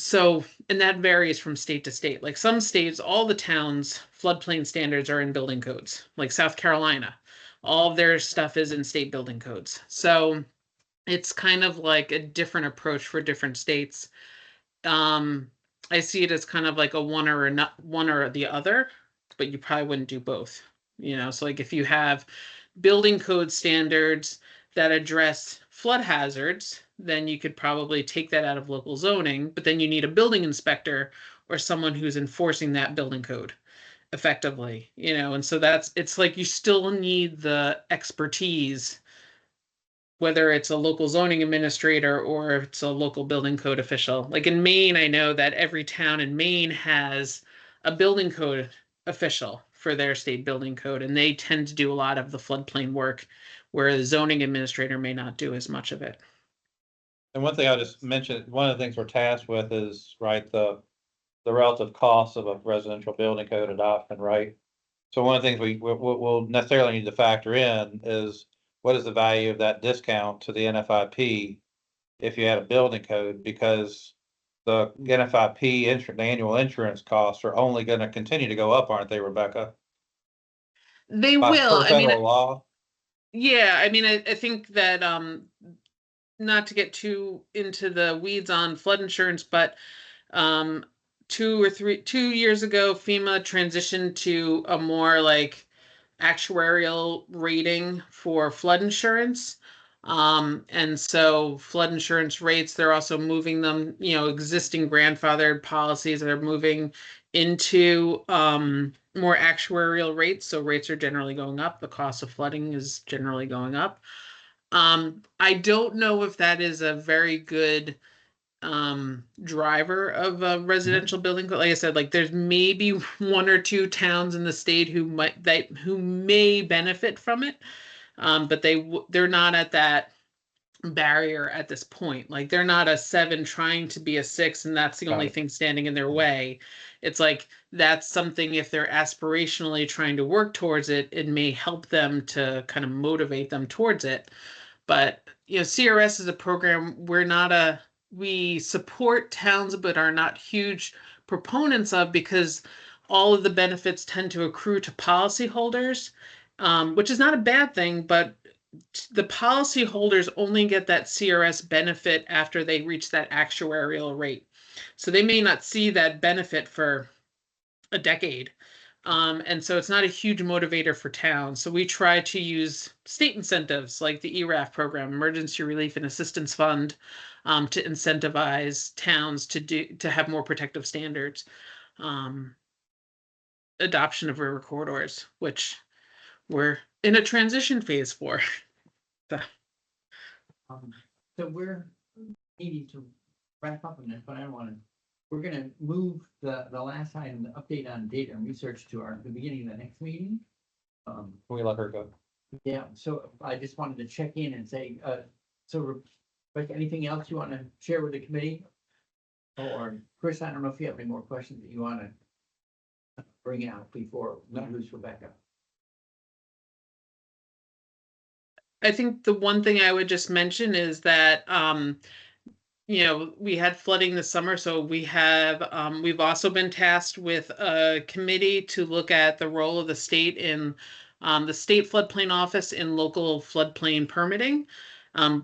Speaker 15: that varies from state to state. Like some states, all the towns' floodplain standards are in building codes. Like South Carolina, all of their stuff is in state building codes. So it's kind of like a different approach for different states. I see it as kind of like a one or the other, but you probably wouldn't do both. So like if you have building code standards that address flood hazards, then you could probably take that out of local zoning, but then you need a building inspector or someone who's enforcing that building code effectively, and so it's like you still need the expertise, whether it's a local zoning administrator or if it's a local building code official. Like in Maine, I know that every town in Maine has a building code official for their state building code, and they tend to do a lot of the floodplain work, where the zoning administrator may not do as much of it.
Speaker 13: And one thing I just mentioned, one of the things we're tasked with is, right, the relative cost of a residential building code adoption, right? So one of the things we'll necessarily need to factor in is, what is the value of that discount to the NFIP if you had a building code? Because the NFIP the annual insurance costs are only going to continue to go up, aren't they, Rebecca?
Speaker 15: They
Speaker 13: By
Speaker 15: will.
Speaker 13: per federal law.
Speaker 15: Yeah, I mean, I think that not to get too into the weeds on flood insurance, but 2 years ago, FEMA transitioned to a more like actuarial rating for flood insurance. And so flood insurance rates, they're also moving them, existing grandfathered policies that are moving into more actuarial rates. So rates are generally going up. The cost of flooding is generally going up. I don't know if that is a very good driver of a residential building. Like I said, like there's maybe 1 or 2 towns in the state who may benefit from it, but they're not at that barrier at this point. Like they're not a 7 trying to be a 6, and that's the only thing standing in their way. It's like that's something, if they're aspirationally trying to work towards it, it may help them to kind of motivate them towards it. But CRS is a program we support towns, but are not huge proponents of, because all of the benefits tend to accrue to policyholders, which is not a bad thing, but the policyholders only get that CRS benefit after they reach that actuarial rate. So they may not see that benefit for a decade. And so it's not a huge motivator for towns. So we try to use state incentives like the ERAF program, Emergency Relief and Assistance Fund, to incentivize towns to have more protective standards. Adoption of river corridors, which we're in a transition phase for.
Speaker 7: So we're needing to wrap up on this, but I don't wanna, we're gonna move the last item, the update on data and research to the beginning of the next meeting.
Speaker 13: Can we let her go?
Speaker 7: Yeah, so I just wanted to check in and say, so Rebecca, anything else you wanna share with the committee? Or Chris, I don't know if you have any more questions that you wanna bring out before we lose Rebecca.
Speaker 15: I think the one thing I would just mention is that, you know, we had flooding this summer, so we've also been tasked with a committee to look at the role of the state in the state floodplain office in local floodplain permitting.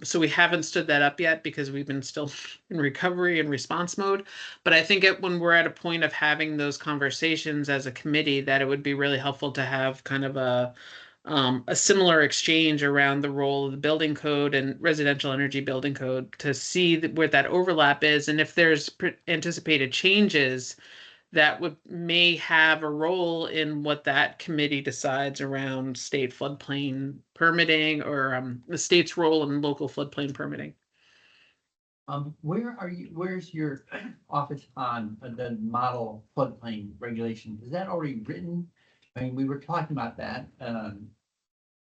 Speaker 15: So we haven't stood that up yet because we've been still in recovery and response mode. But I think when we're at a point of having those conversations as a committee, that it would be really helpful to have kind of a similar exchange around the role of the building code and residential energy building code to see where that overlap is, and if there's anticipated changes that may have a role in what that committee decides around state floodplain permitting or the state's role in local floodplain permitting.
Speaker 7: Where's your office on the model floodplain regulation? Is that already written? I mean, we were talking about that,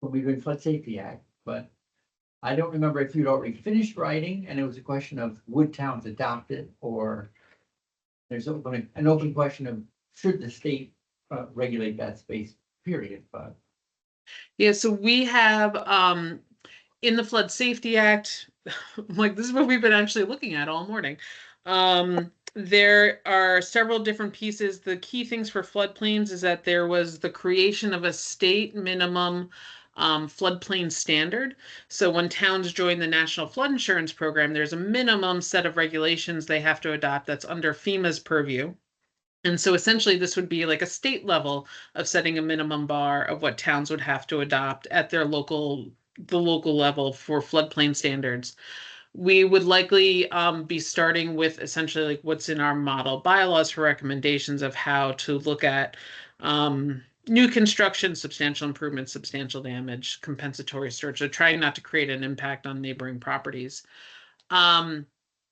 Speaker 7: when we did Flood Safety Act, but I don't remember if you'd already finished writing and it was a question of would towns adopt it, or there's an open question of should the state regulate that space, period, but.
Speaker 15: Yeah, so we have in the Flood Safety Act, like this is what we've been actually looking at all morning. There are several different pieces. The key things for floodplains is that there was the creation of a state minimum floodplain standard. So when towns join the National Flood Insurance Program, there's a minimum set of regulations they have to adopt that's under FEMA's purview. And so essentially this would be like a state level of setting a minimum bar of what towns would have to adopt at their local level for floodplain standards. We would likely be starting with essentially like what's in our model bylaws for recommendations of how to look at new construction, substantial improvements, substantial damage, compensatory storage. So trying not to create an impact on neighboring properties.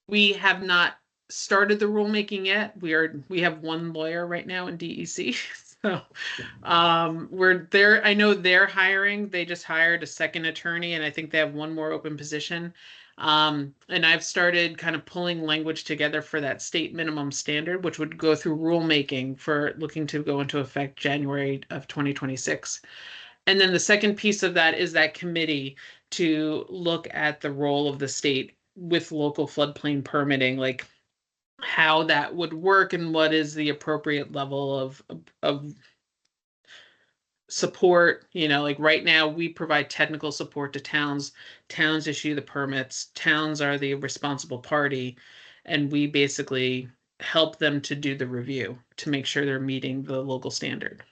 Speaker 15: We have not started the rulemaking yet. We have one lawyer right now in DEC. So we're there. I know they're hiring. They just hired a second attorney, and I think they have one more open position. And I've started kind of pulling language together for that state minimum standard, which would go through rulemaking for looking to go into effect January of 2026. And then the second piece of that is that committee to look at the role of the state with local floodplain permitting, like how that would work and what is the appropriate level of support. You know, like right now we provide technical support to towns. Towns issue the permits. Towns are the responsible party, and we basically help them to do the review to make sure they're meeting the local standard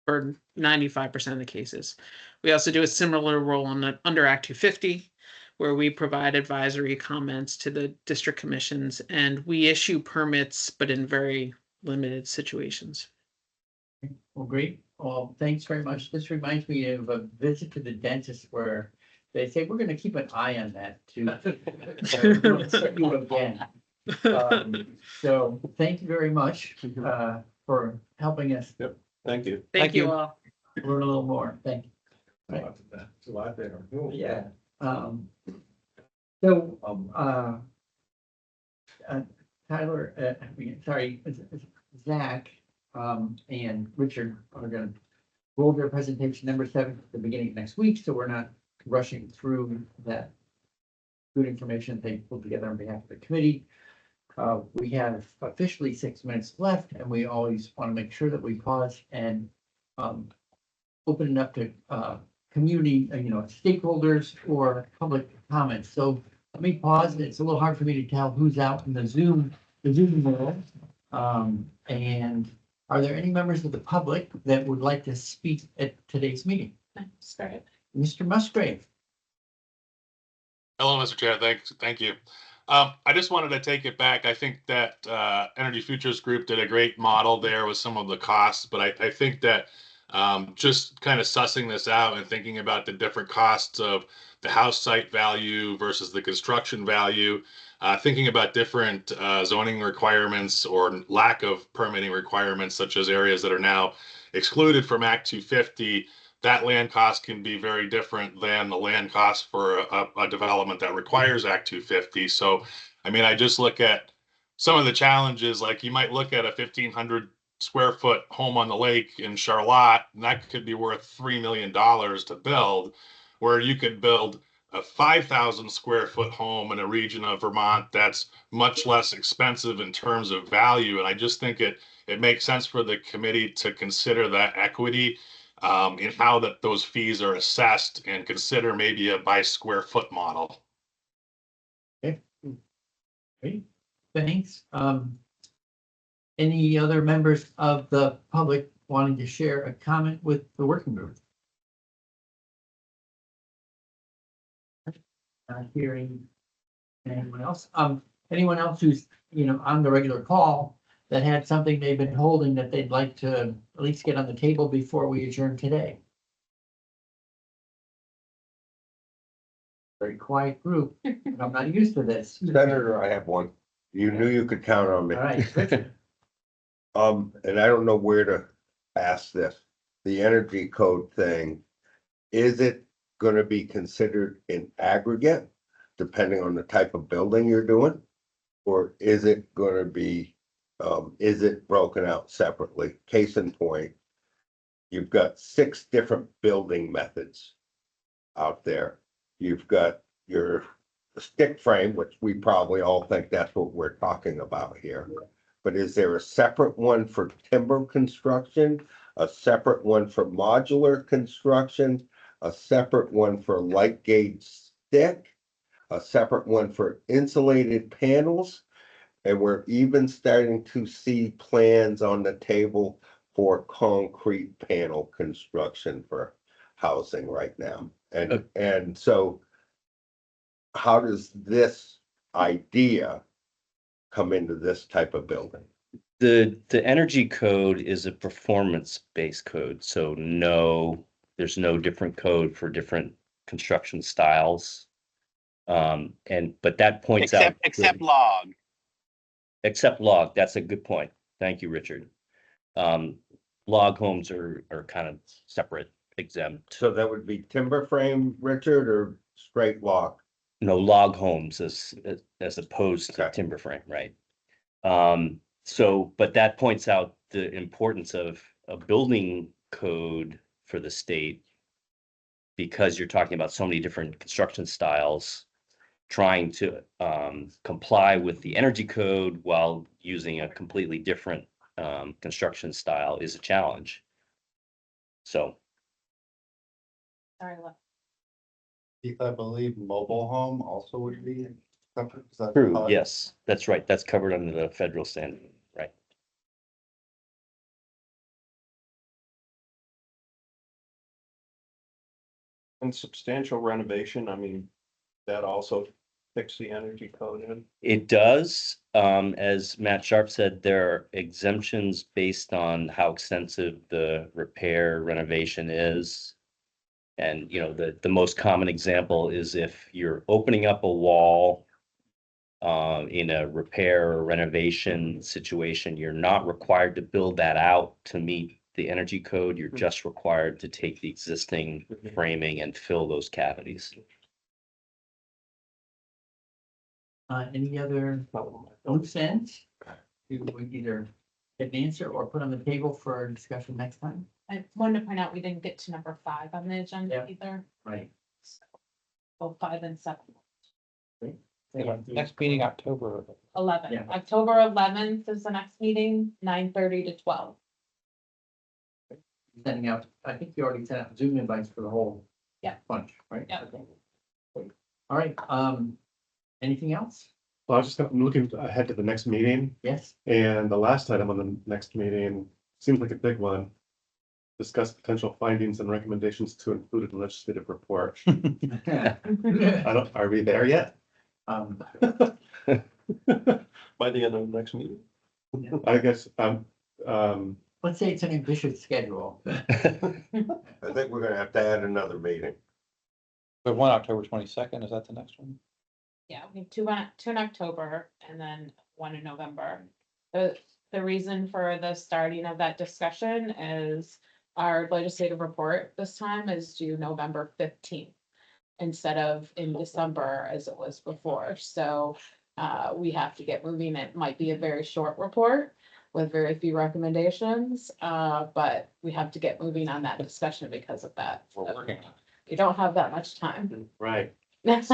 Speaker 15: for 95% of the cases. We also do a similar role under Act 250, where we provide advisory comments to the district commissions, and we issue permits, but in very limited situations.
Speaker 7: Well, great. Well, thanks very much. This reminds me of a visit to the dentist where they say, we're gonna keep an eye on that too. We'll see you again. So thank you very much for helping us.
Speaker 6: Yep, thank you.
Speaker 15: Thank you all.
Speaker 7: Learn a little more. Thank you.
Speaker 2: It's a lot there.
Speaker 7: Yeah. Tyler, Zach, and Richard are gonna roll their presentation number 7 at the beginning of next week, so we're not rushing through that good information they pulled together on behalf of the committee. We have officially 6 minutes left, and we always want to make sure that we pause and open it up to community, stakeholders or public comments. So let me pause. It's a little hard for me to tell who's out in the Zoom world. And are there any members of the public that would like to speak at today's meeting? Mr. Musgrave.
Speaker 9: Hello, Mr. Chair. Thank you. I just wanted to take it back. I think that Energy Futures Group did a great model there with some of the costs, but I think that Just kind of sussing this out and thinking about the different costs of the house site value versus the construction value, thinking about different zoning requirements or lack of permitting requirements, such as areas that are now excluded from Act 250. That land cost can be very different than the land cost for a development that requires Act 250. So, I mean, I just look at some of the challenges, like you might look at a 1,500 square foot home on the lake in Charlotte, and that could be worth $3 million to build, where you could build a 5,000 square foot home in a region of Vermont that's much less expensive in terms of value. And I just think it makes sense for the committee to consider that equity in how those fees are assessed and consider maybe a by square foot model.
Speaker 7: Great, thanks. Any other members of the public wanting to share a comment with the working group? Not hearing anyone else. Anyone else who's, on the regular call that had something they've been holding that they'd like to at least get on the table before we adjourn today? Very quiet group. I'm not used to this.
Speaker 8: Senator, I have one. You knew you could count on me.
Speaker 7: All right, Richard.
Speaker 8: And I don't know where to ask this. The energy code thing, is it gonna be considered in aggregate, depending on the type of building you're doing? Or is it gonna be, is it broken out separately? Case in point, you've got 6 different building methods out there. You've got your stick frame, which we probably all think that's what we're talking about here. But is there a separate one for timber construction, a separate one for modular construction, a separate one for light gauge stick, a separate one for insulated panels? And we're even starting to see plans on the table for concrete panel construction for housing right now. And so how does this idea come into this type of building?
Speaker 14: The energy code is a performance-based code, so there's no different code for different construction styles. But that points out.
Speaker 5: Except log.
Speaker 14: Except log, that's a good point. Thank you, Richard. Log homes are kind of separate, exempt.
Speaker 8: So that would be timber frame, Richard, or straight log?
Speaker 14: No, log homes as opposed to timber frame, right? But that points out the importance of a building code for the state, because you're talking about so many different construction styles, trying to comply with the energy code while using a completely different construction style is a challenge. So.
Speaker 4: Sorry,
Speaker 3: I believe mobile home also would be separate. Is that
Speaker 14: True,
Speaker 3: correct?
Speaker 14: yes, that's right. That's covered under the federal standard, right?
Speaker 6: And substantial renovation, I mean, that also fix the energy code in.
Speaker 14: It does. As Matt Sharp said, there are exemptions based on how extensive the repair renovation is. And, the most common example is if you're opening up a wall in a repair or renovation situation, you're not required to build that out to meet the energy code. You're just required to take the existing framing and fill those cavities.
Speaker 7: Any other loose ends you would either get an answer or put on the table for discussion next time?
Speaker 4: I wanted to point out, we didn't get to number 5 on the agenda either.
Speaker 7: Right.
Speaker 4: Both 5 and 7.
Speaker 13: Next meeting, October
Speaker 4: 11.
Speaker 7: Yeah.
Speaker 4: October 11th is the next meeting, 9:30 to 12.
Speaker 7: Sending out, I think you already sent out Zoom invites for the whole bunch, right?
Speaker 4: Yeah.
Speaker 7: Okay. All right, anything else?
Speaker 6: Well, I was just I'm looking ahead to the next meeting,
Speaker 7: Yes.
Speaker 6: and the last item on the next meeting seems like a big one. Discuss potential findings and recommendations to include in legislative report. Are we there yet? By the end of the next meeting? I guess,
Speaker 7: let's say it's an ambitious schedule.
Speaker 8: I think we're gonna have to add another meeting.
Speaker 13: But one October 22nd, is that the next one?
Speaker 4: Yeah, we have two in October and then one in November. The reason for the starting of that discussion is our legislative report this time is due November 15th instead of in December as it was before. So we have to get moving. It might be a very short report with very few recommendations, but we have to get moving on that discussion because of that.
Speaker 13: We're working on it.
Speaker 4: You don't have that much time.
Speaker 6: Right, that's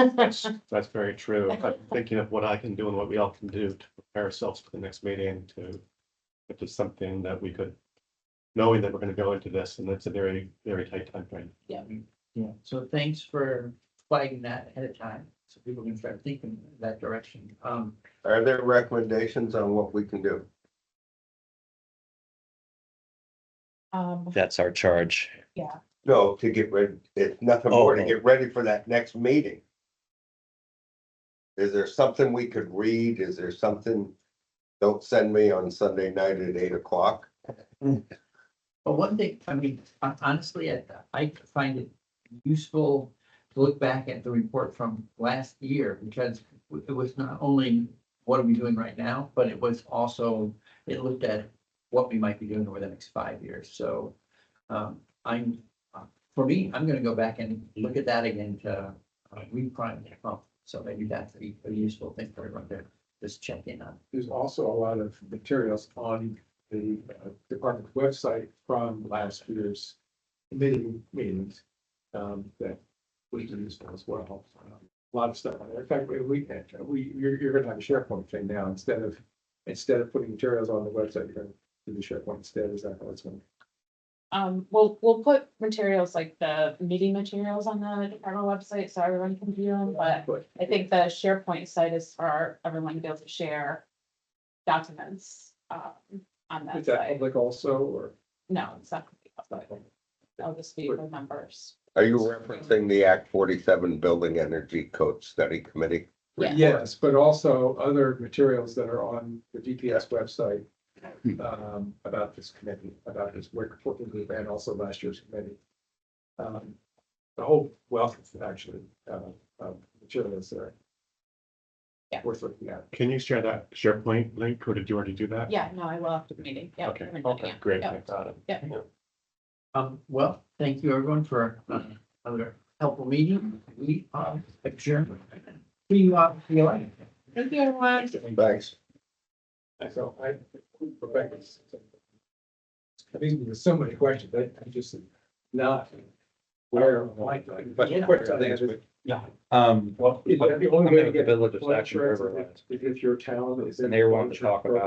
Speaker 6: very true. I'm thinking of what I can do and what we all can do to prepare ourselves for the next meeting to, if it's something that we could, knowing that we're gonna go into this, and it's a very, very tight timeframe.
Speaker 7: Yeah, so thanks for flagging that ahead of time, so people can start thinking that direction.
Speaker 8: Are there recommendations on what we can do?
Speaker 14: That's our charge.
Speaker 4: Yeah,
Speaker 8: No, to get ready, it's nothing more to
Speaker 14: Oh.
Speaker 8: get ready for that next meeting. Is there something we could read? Is there something? Don't send me on Sunday night at 8 o'clock.
Speaker 7: But one thing, I mean, honestly, I find it useful to look back at the report from last year, because it was not only what are we doing right now, but it was also, it looked at what we might be doing over the next 5 years. So for me, I'm gonna go back and look at that again to reprime the pump. So maybe that's a useful thing for everyone to just check in on.
Speaker 2: There's also a lot of materials on the department's website from last year's committee meetings that we can use as well. A lot of stuff on there. In fact, you're gonna have a SharePoint thing now instead of putting materials on the website, you're gonna do the SharePoint instead. Is that how it's going?
Speaker 4: we'll put materials like the meeting materials on the department website so everyone can view them, but I think the SharePoint site is for everyone to be able to share documents on that
Speaker 2: Is that
Speaker 4: site.
Speaker 2: public also, or?
Speaker 4: No, it's not. That'll just be for members.
Speaker 8: Are you referencing the Act 47 Building Energy Code Study Committee?
Speaker 4: Yeah.
Speaker 2: Yes, but also other materials that are on the DPS website about this committee, about this working group, and also last year's committee. The whole wealth of actually materials there.
Speaker 4: Yeah.
Speaker 2: Worth looking at.
Speaker 6: Can you share that SharePoint link, or did you already do that?
Speaker 4: Yeah, no, I will after the meeting. Yeah.
Speaker 6: Okay,
Speaker 4: we're doing
Speaker 6: okay,
Speaker 4: it.
Speaker 6: great,
Speaker 4: Yeah.
Speaker 6: I got it.
Speaker 4: Yeah.
Speaker 7: Well, thank you everyone for another helpful meeting. We are adjourned. See you on the 11th.
Speaker 4: Thank you, everyone.
Speaker 8: Thanks.
Speaker 2: So Rebecca's. I mean, there's so many questions, I just not where.
Speaker 13: But
Speaker 7: Yeah.
Speaker 13: quick things, yeah.
Speaker 2: Well, the only
Speaker 13: I'm
Speaker 2: way
Speaker 13: in
Speaker 2: to
Speaker 13: the
Speaker 2: get
Speaker 13: village of
Speaker 2: flood
Speaker 13: Saxon
Speaker 2: insurance
Speaker 13: River,
Speaker 2: is if your town is.
Speaker 13: and they were wanting to talk about